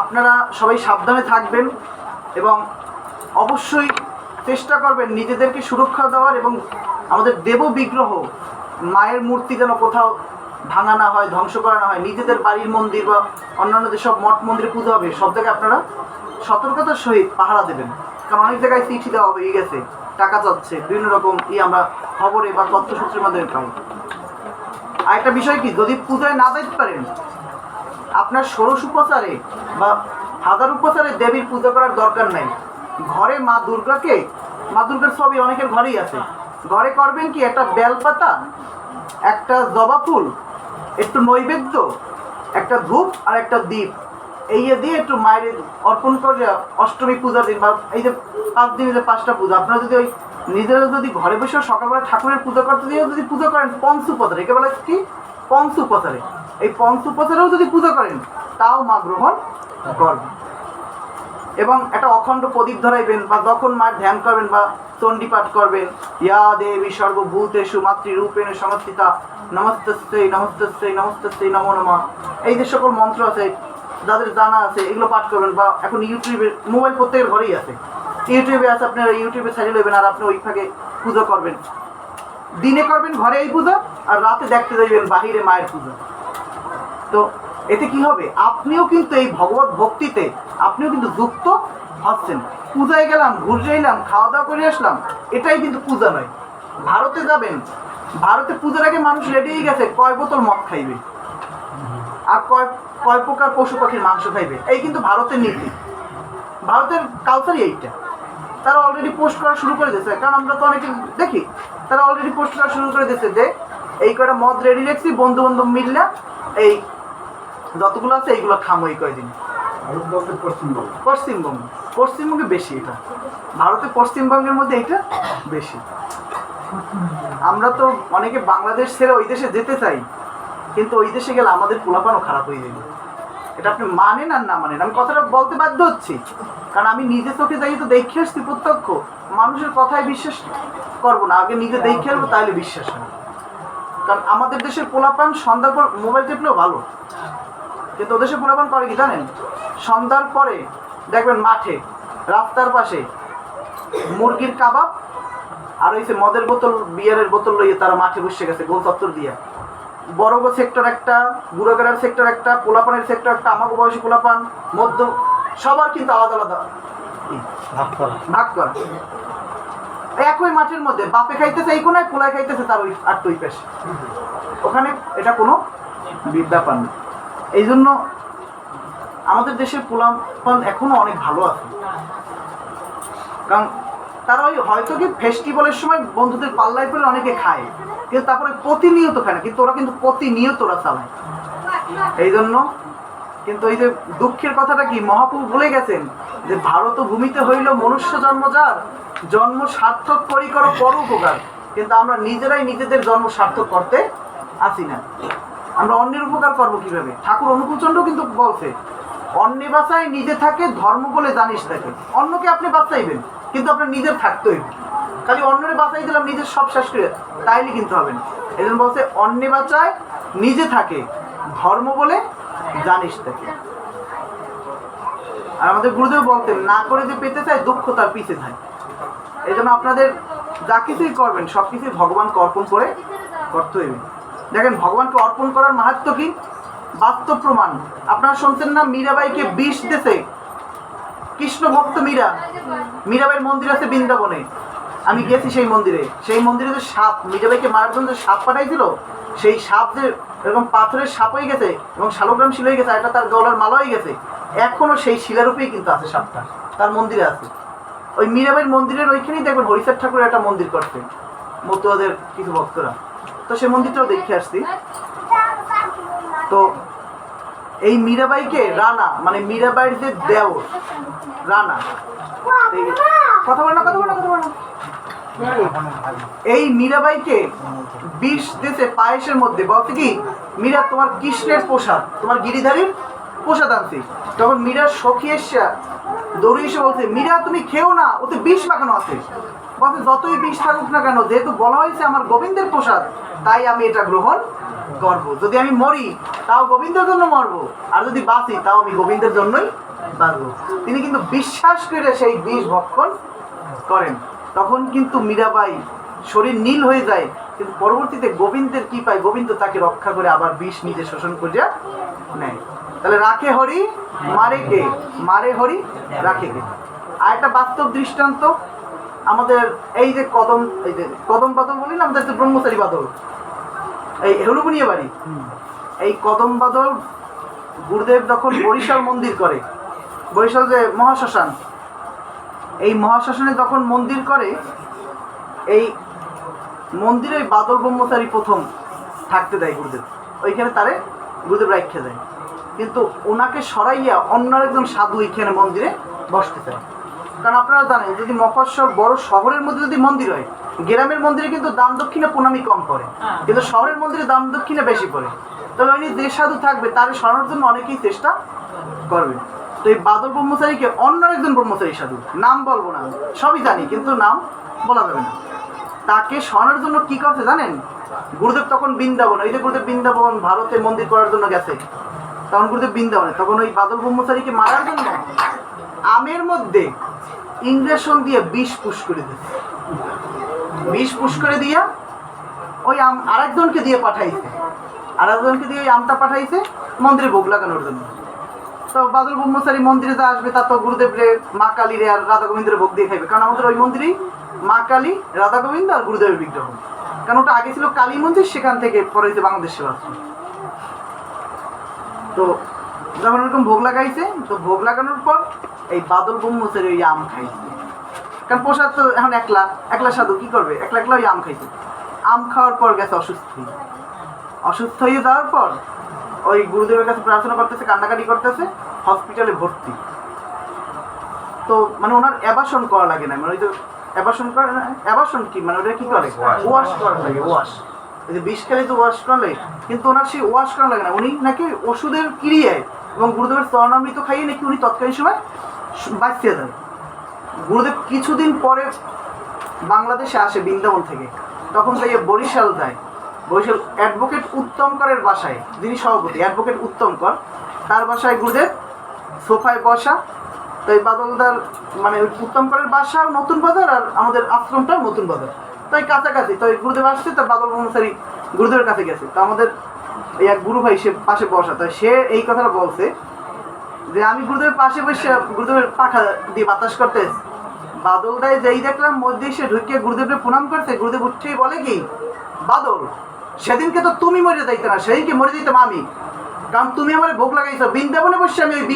আপনারা সবাই সাবধানে থাকবেন এবং অবশ্যই চেষ্টা করবেন নিজেদেরকে সুরক্ষা দেওয়ার, এবং আমাদের দেব বিগ্রহ মায়ের মূর্তি যেন কোথাও ভাঙা না হয়, ধ্বংস করা না হয়। নিজেদের বাড়ির মন্দির বা অন্যান্য যেসব মঠ মন্দিরে পুজো হবে সব জায়গায় আপনারা সতর্কতার সহিত পাহারা দেবেন। কারণ অনেক জায়গায় চিঠি দেওয়া হয়ে গেছে, টাকা চাচ্ছে, বিভিন্ন রকম আমরা খবরে বা তথ্যসূত্রের মাধ্যমে পাই। আর একটা বিষয় কি, যদি পূজায় না দেখতে পারেন, আপনার ষোড়শ উপচারে বা হাজার উপচারে দেবীর পূজা করার দরকার নাই। ঘরে মা দুর্গার ছবি অনেকের ঘরেই আছে, ঘরে করবেন কি একটা বেলপাতা, একটা জবা ফুল, একটু নৈবেদ্য, একটা ধূপ আর একটা দীপ, এই দিয়ে একটু মায়ের অর্পণ করে অষ্টমী পূজার দিন বা এই যে 5 দিন যে 5টা পূজা, আপনারা যদি ওই নিজেরা যদি ঘরে বসে সকালবেলা ঠাকুরের পূজা করতে দিয়ে যদি পূজা করেন পঞ্চুপচারে, একে বলে কি পঞ্চুপচারে, এই পঞ্চুপচারেও যদি পূজা করেন তাও মা গ্রহণ করবেন। এবং একটা অখণ্ড প্রদীপ ধরাইবেন বা যখন মায়ের ধ্যান করবেন বা চণ্ডী পাঠ করবেন, ইয়া দেবী সর্বভূতেষু মাতৃরূপেণ সংস্থিতা নমস্তস্যৈ নমস্তস্যৈ নমস্তস্যৈ নমো নমঃ। এই যে সকল মন্ত্র আছে যাদের জানা আছে এগুলো পাঠ করবেন। বা এখন ইউটিউবে মোবাইল প্রত্যেকের ঘরেই আছে, ইউটিউবে আছে, আপনারা ইউটিউবে ছাড়িয়ে নেবেন আর আপনি ওই ফাঁকে পুজো করবেন। দিনে করবেন ঘরে এই পূজা, আর রাতে দেখতে যাইবেন বাহিরে মায়ের পূজা। তো এতে কি হবে, আপনিও কিন্তু এই ভগবত ভক্তিতে আপনিও কিন্তু যুক্ত হচ্ছেন। পূজায় গেলাম, ঘুরে এলাম, খাওয়া দাওয়া করে আসলাম, এটাই কিন্তু পূজা নয়। ভারতে যাবেন, ভারতে পূজার আগে মানুষ রেডি হয়ে গেছে কয় বোতল মদ খাইবে আর কয় প্রকার পশু পাখির মাংস খাইবে। এই কিন্তু ভারতের নীতি, ভারতের কালচারই এইটা। তারা অলরেডি পোস্ট করা শুরু করে দিয়েছে, কারণ আমরা তো অনেকে দেখি তারা অলরেডি পোস্ট করা শুরু করে দিয়েছে যে এই কয়টা মদ রেডি রাখছি, বন্ধু বান্ধব মিললে এই যতগুলো আছে এইগুলো খামো এই কয়দিন। পশ্চিমবঙ্গে বেশি এটা, ভারতে পশ্চিমবঙ্গের মধ্যে এটা বেশি। আমরা তো অনেকে বাংলাদেশ ছেড়ে ওই দেশে যেতে চাই, কিন্তু ওই দেশে গেলে আমাদের পোলাপানও খারাপ হয়ে যাবে। এটা আপনি মানেন আর না মানেন, আমি কথাটা বলতে বাধ্য হচ্ছি, কারণ আমি নিজে চোখে যাই তো দেখে আসছি প্রত্যক্ষ। মানুষের কথায় বিশ্বাস করবো না, আগে নিজে দেখে আসবো তাহলে বিশ্বাস হয়। কারণ আমাদের দেশের পোলাপান সন্ধ্যার পর মোবাইল টিপলেও ভালো, কিন্তু ওদেশের পোলাপান করে কি জানেন, সন্ধ্যার পরে দেখবেন মাঠে রাস্তার পাশে মুরগির কাবাব আর হইছে মদের বোতল, বিয়ারের বোতল লইয়ে তারা মাঠে বসে গেছে গোল চত্বর দিয়া। বড়গো সেক্টর একটা, বুড়োগেরার সেক্টর একটা, পোলাপানের সেক্টর একটা, আমাকে বয়সী পোলাপান, মধ্য, সবার কিন্তু আলাদা আলাদা ভাগ করা। একই মাঠের মধ্যে বাপে খাইতেছে এই কোনায়, পোলায় খাইতেছে তার ওই আর ওই পাশে, ওখানে এটা কোনো ব্যাপার না। এই জন্য আমাদের দেশের পোলাপান এখনো অনেক ভালো আছে, কারণ তারা ওই হয়তো কি ফেস্টিভ্যালের সময় বন্ধুদের পাল্লায় পেলে অনেকে খায়, কিন্তু তারপরে প্রতিনিয়ত খায় না, কিন্তু ওরা কিন্তু প্রতিনিয়ত ওরা চালায়। এই জন্য কিন্তু এই যে দুঃখের কথাটা কি, মহাপ্রভু বলে গেছেন যে ভারত ভূমিতে হইল মনুষ্য জন্ম যার, জন্ম সার্থক করি করো পরোপকার, কিন্তু আমরা নিজেরাই নিজেদের জন্ম সার্থক করতে আসি না। আমরা অন্যের উপকার করবো কিভাবে? ঠাকুর অনুকূলচন্দ্র কিন্তু বলছে, অন্যে বাঁচায় নিজে থাকে, ধর্ম বলে জানিস থাকে। অন্যকে আপনি বাঁচাইবেন, কিন্তু আপনার নিজের থাকতে হইবে। খালি অন্যরে বাঁচাই দিলাম নিজের সব শেষ করে, তাইলে কিন্তু হবে না। এই জন্য বলছে অন্যে বাঁচায় নিজে থাকে, ধর্ম বলে জানিস থাকে। আর আমাদের গুরুদেব বলতেন, না করে যে পেতে চায় দুঃখ তার পিছে থাকে। এই জন্য আপনাদের যা কিছুই করবেন সব কিছুই ভগবানকে অর্পণ করে করতে হইবে। দেখেন ভগবানকে অর্পণ করার মাহাত্ম্য কি, বাস্তব প্রমাণ। আপনারা শুনছেন না মীরাবাইকে বিষ দিয়েছে কৃষ্ণ ভক্ত মীরা, মীরাবাইয়ের মন্দির আছে বৃন্দাবনে, আমি গেছি সেই মন্দিরে। সেই মন্দিরে যে সাপ, মীরাবাইকে মারার জন্য যে সাপ পাঠাইছিল, সেই সাপ যে এরকম পাথরের সাপ হয়ে গেছে এবং শালগ্রাম শিলা হয়ে গেছে, এটা তার গলার মালা হয়ে গেছে, এখনো সেই শিলারূপেই কিন্তু আছে সাপটা, তার মন্দিরে আছে। ওই মীরাবাইয়ের মন্দিরের ওইখানেই দেখবেন হরিচাঁদ ঠাকুরের একটা মন্দির করছে মতুয়াদের কিছু ভক্তরা, তো সেই মন্দিরটাও দেখে আসছি। তো এই মীরাবাইকে রানা, মানে মীরাবাইয়ের যে দেওর রানা, কথা বলে না কথা বলে না কথা বলে না, এই মীরাবাইকে বিষ দিয়েছে পায়েসের মধ্যে, বলতে কি মীরা তোমার কৃষ্ণের প্রসাদ, তোমার গিরিধারীর প্রসাদ আনছি। তখন মীরার সখী এসে দৌড়ে এসে বলছে, মীরা তুমি খেও না, ওতে বিষ মাখানো আছে। বলছে যতই বিষ থাকুক না কেন, যেহেতু বলা হয়েছে আমার গোবিন্দের প্রসাদ, তাই আমি এটা গ্রহণ করবো। যদি আমি মরি তাও গোবিন্দের জন্য মরবো, আর যদি বাঁচি তাও আমি গোবিন্দের জন্যই বাঁচবো। তিনি কিন্তু বিশ্বাস করে সেই বিষ ভক্ষণ করেন। তখন কিন্তু মীরাবাই শরীর নীল হয়ে যায়, কিন্তু পরবর্তীতে গোবিন্দের কি পায়, গোবিন্দ তাকে রক্ষা করে আবার বিষ নিজে শোষণ করিয়া নেয়। তাহলে রাখে হরি মারে কে, মারে হরি রাখে কে। আর একটা বাস্তব দৃষ্টান্ত, আমাদের এই যে কদম, এই যে কদম বাদল বলি না, আমাদের যে ব্রহ্মচারী বাদল, এই হলুবনিয়া বাড়ি, এই কদম বাদল গুরুদেব যখন বরিশাল মন্দির করে, বরিশাল যে মহাশ্মশান, এই মহাশ্মশানে যখন মন্দির করে, এই মন্দিরে বাদল ব্রহ্মচারী প্রথম থাকতে দেয় গুরুদেব, ওইখানে তারে গুরুদেব রাখতে দেয়। কিন্তু ওনাকে সরাইয়া অন্য একজন সাধু এইখানে মন্দিরে বসতে চায়। কারণ আপনারা জানেন, যদি মফস্বল বড় শহরের মধ্যে যদি মন্দির হয়, গ্রামের মন্দিরে কিন্তু দান দক্ষিণা প্রণামী কম পড়ে, কিন্তু শহরের মন্দিরে দান দক্ষিণা বেশি পড়ে। তাহলে উনি যে সাধু থাকবে তার সরানোর জন্য অনেকেই চেষ্টা করবে। তো এই বাদল ব্রহ্মচারীকে অন্য একজন ব্রহ্মচারী সাধু, নাম বলবো না, সবই জানি কিন্তু নাম বলা যাবে না, তাকে সরানোর জন্য কি করতে জানেন, গুরুদেব তখন বৃন্দাবন, এই যে গুরুদেব বৃন্দাবন ভারতে মন্দির করার জন্য গেছে, তখন গুরুদেব বৃন্দাবনে, তখন ওই বাদল ব্রহ্মচারীকে মারার জন্য আমের মধ্যে ইঞ্জেকশন দিয়ে বিষ পুশ করে দিয়েছে। বিষ পুশ করে দিয়া ওই আম আরেকজনকে দিয়ে পাঠাইছে, আরেকজনকে দিয়ে ওই আমটা পাঠাইছে মন্দিরে ভোগ লাগানোর জন্য। তো বাদল ব্রহ্মচারী মন্দিরে যা আসবে তা তো গুরুদেবরে, মা কালী রে আর রাধা গোবিন্দের ভোগ দিয়ে খাইবে, কারণ আমাদের ওই মন্দিরেই মা কালী, রাধা গোবিন্দ আর গুরুদেবের বিগ্রহ, কারণ ওটা আগে ছিল কালী মন্দির, সেখান থেকে পরে হয়েছে বাংলাদেশ সেবা। তো যখন এরকম ভোগ লাগাইছে, তো ভোগ লাগানোর পর এই বাদল ব্রহ্মচারী ওই আম খাইছে, কারণ প্রসাদ তো এখন একলা একলা সাধু কি করবে, একলা একলা ওই আম খাইছে। আম খাওয়ার পর গেছে অসুস্থ, অসুস্থ হয়ে যাওয়ার পর ওই গুরুদেবের কাছে প্রার্থনা করতেছে, কান্নাকাটি করতেছে, হসপিটালে ভর্তি। তো মানে ওনার অ্যাবাসন করা লাগে না, মানে ওই যে অ্যাবাসন করে না, অ্যাবাসন কি মানে ওটা কি করে, ওয়াশ করা লাগে, ওয়াশ, এই যে বিষ খেলে তো ওয়াশ করা লাগে, কিন্তু ওনার সেই ওয়াশ করা লাগে না, উনি নাকি ওষুধের ক্রিয়ায় এবং গুরুদেবের চরণামৃত খাইয়ে নাকি উনি তৎকালীন সময় বাঁচিয়ে যান। গুরুদেব কিছুদিন পরে বাংলাদেশে আসে বৃন্দাবন থেকে, তখন যাইয়ে বরিশাল যায়, বরিশাল অ্যাডভোকেট উত্তম করের বাসায়, যিনি সভাপতি অ্যাডভোকেট উত্তম কর, তার বাসায় গুরুদেব সোফায় বসা। তো এই বাদলদার মানে ওই উত্তম করের বাসা নতুন বাজার আর আমাদের আশ্রমটাও নতুন বাজার, তো এই কাছাকাছি। তো এই গুরুদেব আসছে, তো বাদল ব্রহ্মচারী গুরুদেবের কাছে গেছে। তো আমাদের এই এক গুরু ভাই সে পাশে বসা, তো সে এই কথাটা বলছে যে আমি গুরুদেবের পাশে বসে গুরুদেবের পাখা দিয়ে বাতাস করতে বাদল দায় যেই দেখলাম মধ্যে এসে ঢুকিয়ে গুরুদেবকে প্রণাম করতে, গুরুদেব উঠেই বলে কি, বাদল সেদিনকে তো তুমি মরে যাইতে না, সেদিনকে মরে দিতাম আমি, কারণ তুমি আমার ভোগ লাগাইছো বৃন্দাবনে বসে, আমি ওই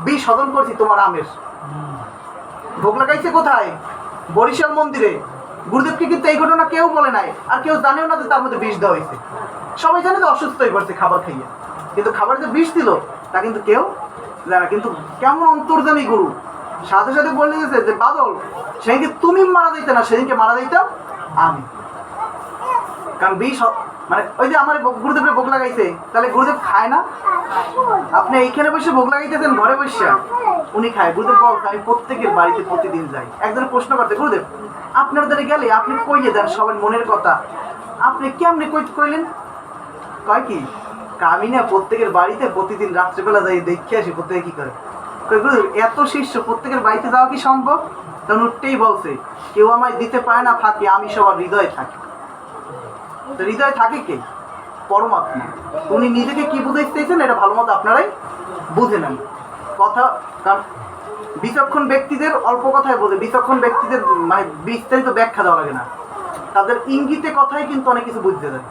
বিষ হজম করছি তোমার আমের। ভোগ লাগাইছে কোথায়? বরিশাল মন্দিরে। গুরুদেবকে কিন্তু এই ঘটনা কেউ বলে নাই, আর কেউ জানেও না যে তার মধ্যে বিষ দেওয়া হয়েছে। সবাই জানে যে অসুস্থ হয়ে পড়ছে খাবার খাইয়ে, কিন্তু খাবার যে বিষ দিল তা কিন্তু কেউ জানে না। কিন্তু কেমন অন্তর্জামী গুরু, সাথে সাথে বলে গেছে যে বাদল সেদিনকে তুমি মারা দিতে না, সেদিনকে মারা দিতাম আমি, কারণ বিষ মানে ওই যে আমার গুরুদেবকে ভোগ লাগাইছে, তাহলে গুরুদেব খায় না? আপনি এইখানে বসে ভোগ লাগাইতেছেন ঘরে বসে, উনি খায়। গুরুদেব বলতে আমি প্রত্যেকের বাড়িতে প্রতিদিন যাই। একজন প্রশ্ন করতে, গুরুদেব আপনার দ্বারা গেলে আপনি কইয়ে দেন সবার মনের কথা, আপনি কেমনি কইলেন? কয় কি, আমি না প্রত্যেকের বাড়িতে প্রতিদিন রাত্রেবেলা যাই, দেখে আসি প্রত্যেকে কি করে। গুরুদেব এত শিষ্য প্রত্যেকের বাড়িতে যাওয়া কি সম্ভব? তখন উঠতেই বলছে, কেউ আমায় দিতে পারে না ফাঁকি, আমি সবার হৃদয়ে থাকি। তো হৃদয়ে থাকে কে? পরমাত্মা। উনি নিজেকে কি বুঝাইতে চাইছেন এটা ভালো মতো আপনারাই বুঝে নেন কথা। কারণ বিচক্ষণ ব্যক্তিদের অল্প কথায় বোঝে, বিচক্ষণ ব্যক্তিদের মানে বিস্তারিত ব্যাখ্যা দেওয়া লাগে না, তাদের ইঙ্গিতে কথাই কিন্তু অনেক কিছু বুঝতে দেয়।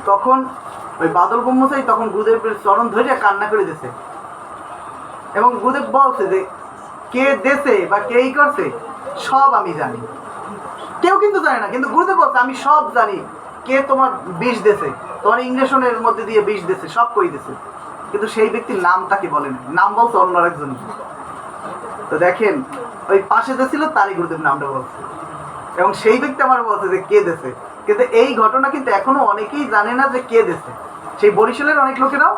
তখন ওই বাদল ব্রহ্মচারী তখন গুরুদেবের চরণ ধরে কান্না করে দিয়েছে, এবং গুরুদেব বলছে যে কে দেশে বা কে ই করছে সব আমি জানি। কেউ কিন্তু জানে না, কিন্তু গুরুদেব বলছে আমি সব জানি। কে তোমার বিষ দেশে, তোমার ইঞ্জেকশনের মধ্যে দিয়ে বিষ দেশে, সব কই দেশে, কিন্তু সেই ব্যক্তির নাম তাকে বলেন, নাম বলছে অন্য আরেকজন। তো দেখেন ওই পাশে যে ছিল তারই গুরুদেব নামটা বলছে, এবং সেই ব্যক্তি আমার বলছে যে কে দেশে। কিন্তু এই ঘটনা কিন্তু এখনো অনেকেই জানে না যে কে দেশে, সেই বরিশালের অনেক লোকেরাও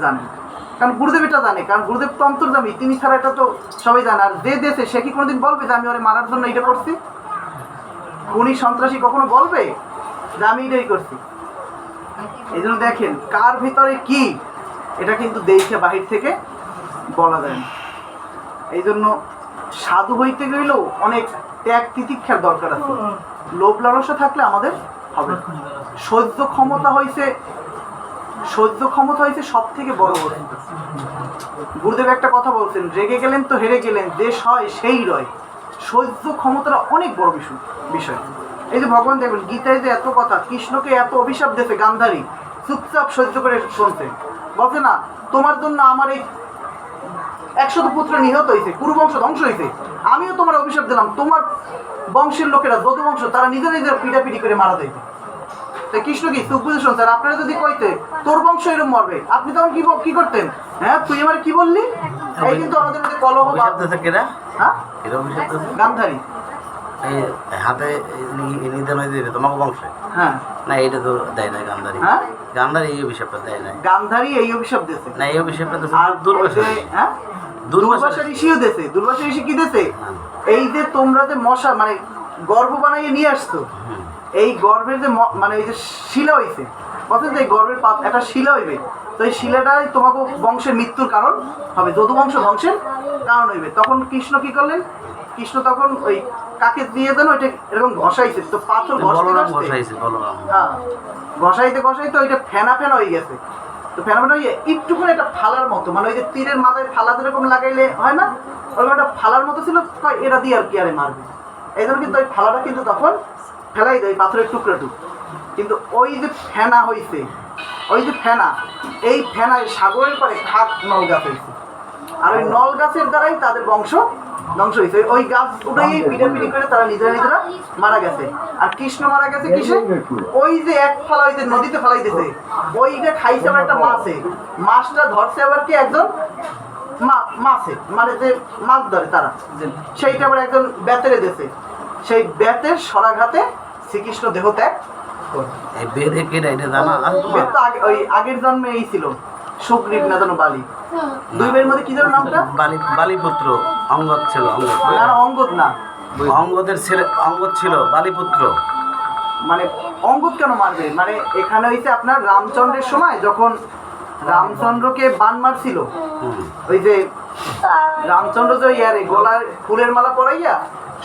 জানে না, কারণ গুরুদেব এটা জানে, কারণ গুরুদেব তো অন্তর্যামী, তিনি ছাড়া এটা তো সবাই জানে। আর যে দেশে সে কি কোনোদিন বলবে যে আমি ওরে মারার জন্য এটা করছি? খুনি সন্ত্রাসী কখনো বলবে যে আমি এটাই করছি? এই জন্য দেখেন কার ভিতরে কি, এটা কিন্তু দেখে বাহির থেকে বলা যায় না। এই জন্য সাধু হইতে গেলেও অনেক ত্যাগ তিতিক্ষার দরকার আছে। লোভ লালসা থাকলে আমাদের হবে। সহ্য ক্ষমতা হয়েছে সব থেকে বড় বস্তু। গুরুদেব একটা কথা বলছেন, রেগে গেলেন তো হেরে গেলেন, দেশ হয় সেই রয়। সহ্য ক্ষমতাটা অনেক বড় বিষয়। এই যে ভগবান দেখবেন গীতায় যে এত কথা, কৃষ্ণকে এত অভিশাপ দিয়েছে গান্ধারী, চুপচাপ সহ্য করে শুনছে। বলছে না তোমার জন্য আমার এই 100 পুত্র নিহত হয়েছে, কুরুবংশ ধ্বংস হয়েছে, আমিও তোমার অভিশাপ দিলাম, তোমার বংশের লোকেরা যত বংশ তারা নিজের পিটাপিটি করে মারা যাইবে। তাই কৃষ্ণ কি চুপ বুঝে শুনছেন? আপনারা যদি কইতে তোর বংশ এরকম মরবে, আপনি তখন কি করতেন? হ্যাঁ তুই আমার কি বললি? এই কিন্তু আমাদের মধ্যে কলহ। হ্যাঁ গান্ধারী হাতে নিদান দিবে তোমাকে বংশে। হ্যাঁ না এটা তো দেয় না গান্ধারী। হ্যাঁ গান্ধারী এই অভিশাপটা দেয় না। গান্ধারী এই অভিশাপ দিয়েছে না, এই অভিশাপটা তো আর দুর্বাসা। হ্যাঁ দুর্বাসা ঋষিও দিয়েছে। দুর্বাসা ঋষি কি দিয়েছে? এই যে তোমরা যে মশা মানে গর্ভ বানাইয়ে নিয়ে আসতো, এই গর্ভের যে মানে এই যে শিলা হইছে, বলছে যে গর্ভের একটা শিলা হইবে, তো এই শিলাটাই তোমাকে বংশের মৃত্যুর কারণ হবে, যদুবংশ ধ্বংসের কারণ হইবে। তখন কৃষ্ণ কি করলেন? কৃষ্ণ তখন ওই কাকে দিয়ে দেন ওইটা এরকম ঘষাইছে, তো পাথর হ্যাঁ ঘষাইতে ওইটা ফেনা হয়ে গেছে। তো ফেনা হয়ে একটুখানি একটা ফালার মতো, মানে ওই যে তীরের মাথায় ফালা যেরকম লাগাইলে হয় না, ওরকম একটা ফালার মতো ছিল। এরা দিয়ে আর কি আরে মারবে, এই জন্য কিন্তু ওই ফালাটা কিন্তু তখন ফেলাই দেয় পাথরের টুকরো। কিন্তু ওই যে ফেনা হইছে, ওই যে ফেনা, এই ফেনায় সাগরের পরে খাক নল গাছ হয়েছে, আর ওই নল গাছের দ্বারাই তাদের বংশ ধ্বংস হয়েছে। ওই গাছ উঠেই পিটাপিটি করে তারা নিজেরা মারা গেছে। আর কৃষ্ণ মারা গেছে কিসে? ওই যে এক ফালা হইতে নদীতে ফেলাইতেছে, ওইটা খাইছে আবার একটা মাছে, মাছটা ধরছে আবার কি একজন মাছে, মানে যে মাছ ধরে তারা, সেইটা আবার একজন বেতেরে দিয়েছে, সেই বেতের সরাঘাতে শ্রীকৃষ্ণ দেহ ত্যাগ ওই আগের জন্মে এই ছিল সুগ্রীব না যেন বালি, দুই ভাইয়ের মধ্যে কি যেন নামটা? বালিপুত্র অঙ্গদ ছিল। না অঙ্গদ না, অঙ্গদের ছেলে অঙ্গদ ছিল বালিপুত্র। মানে অঙ্গদ কেন মারবে, মানে এখানে হইছে আপনার রামচন্দ্রের সময় যখন রামচন্দ্রকে বান মারছিল, ওই যে রামচন্দ্র যে ইয়ারে গলার ফুলের মালা পরাইয়া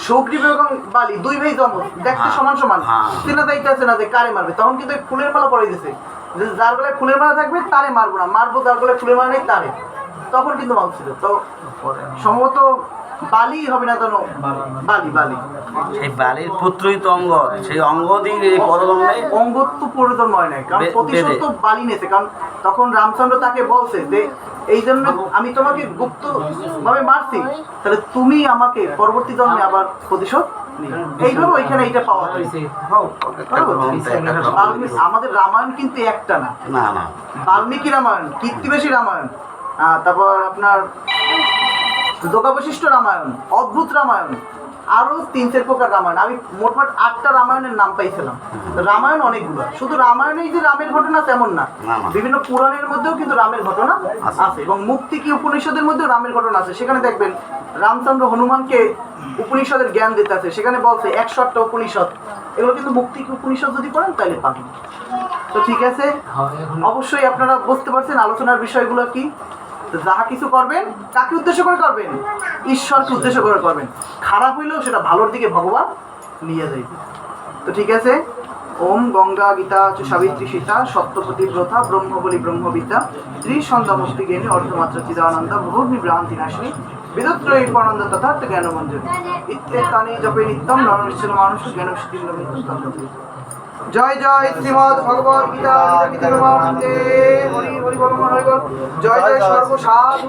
সুগ্রীব এবং বালি দুই ভাই জমজ দেখতে সমান সমান, চেনা যাইতেছে না যে কারে মারবে, তখন কিন্তু ওই ফুলের মালা পরাই দিছে যে যার গলায় ফুলের মালা থাকবে তারে মারবো না, মারবো যার গলায় ফুলের মালা নেই তারে, তখন কিন্তু মারছিল। তো সম্ভবত বালি হবে না কেন, বালি বালি সেই বালির পুত্রই তো অঙ্গদ, সেই অঙ্গদই এই পরজন্মে অঙ্গদ তো পরিবর্তন হয় নাই, কারণ প্রতিশোধ তো বালি নিয়েছে, কারণ তখন রামচন্দ্র তাকে বলছে যে এই জন্য আমি তোমাকে গুপ্ত ভাবে মারছি, তাহলে তুমি আমাকে পরবর্তী জন্মে আবার প্রতিশোধ নিও। এইভাবে ওইখানে এইটা পাওয়া হয়েছে। আমাদের রামায়ণ কিন্তু একটা না, না না বাল্মীকি রামায়ণ, কীর্তিবেশী রামায়ণ, তারপর আপনার যোগাবশিষ্ট রামায়ণ, অদ্ভুত রামায়ণ, আরো 3-4 প্রকার রামায়ণ, আমি মোটমাট 8টা রামায়ণের নাম পাইছিলাম। রামায়ণ অনেকগুলো, শুধু রামায়ণেই যে রামের ঘটনা তেমন না, বিভিন্ন পুরাণের মধ্যেও কিন্তু রামের ঘটনা আছে, এবং মুক্তি কি উপনিষদের মধ্যেও রামের ঘটনা আছে। সেখানে দেখবেন রামচন্দ্র হনুমানকে উপনিষদের জ্ঞান দিতে আছে, সেখানে বলছে 108টা উপনিষদ, এগুলো কিন্তু মুক্তি কি উপনিষদ যদি পড়েন তাহলে পাবেন। তো ঠিক আছে, অবশ্যই আপনারা বুঝতে পারছেন আলোচনার বিষয়গুলো কি। যাহা কিছু করবেন কাকে উদ্দেশ্য করে করবেন, ঈশ্বরকে উদ্দেশ্য করে করবেন, খারাপ হইলেও সেটা ভালোর দিকে ভগবান নিয়ে যাইবে। তো ঠিক আছে, ওম গঙ্গা গীতা চ সাবিত্রী সীতা সত্যপতি প্রথা ব্রহ্মবলি ব্রহ্মবিদ্যা ত্রিসন্ধ্যা মুক্তি জ্ঞানী অর্ধমাত্রা চিদানন্দ বহুগ্নি ভ্রান্তি নাশিনী বিদত্রয়ী পরানন্দ তথার্থ জ্ঞান মঞ্জুরি ইত্যেতানি জপে নিত্যম নরনিশ্চল মানুষ জ্ঞান সিদ্ধির জয় জয় শ্রীমদ ভগবদ গীতা হরি হরি বল হরি বল। জয় জয় সর্বসাধু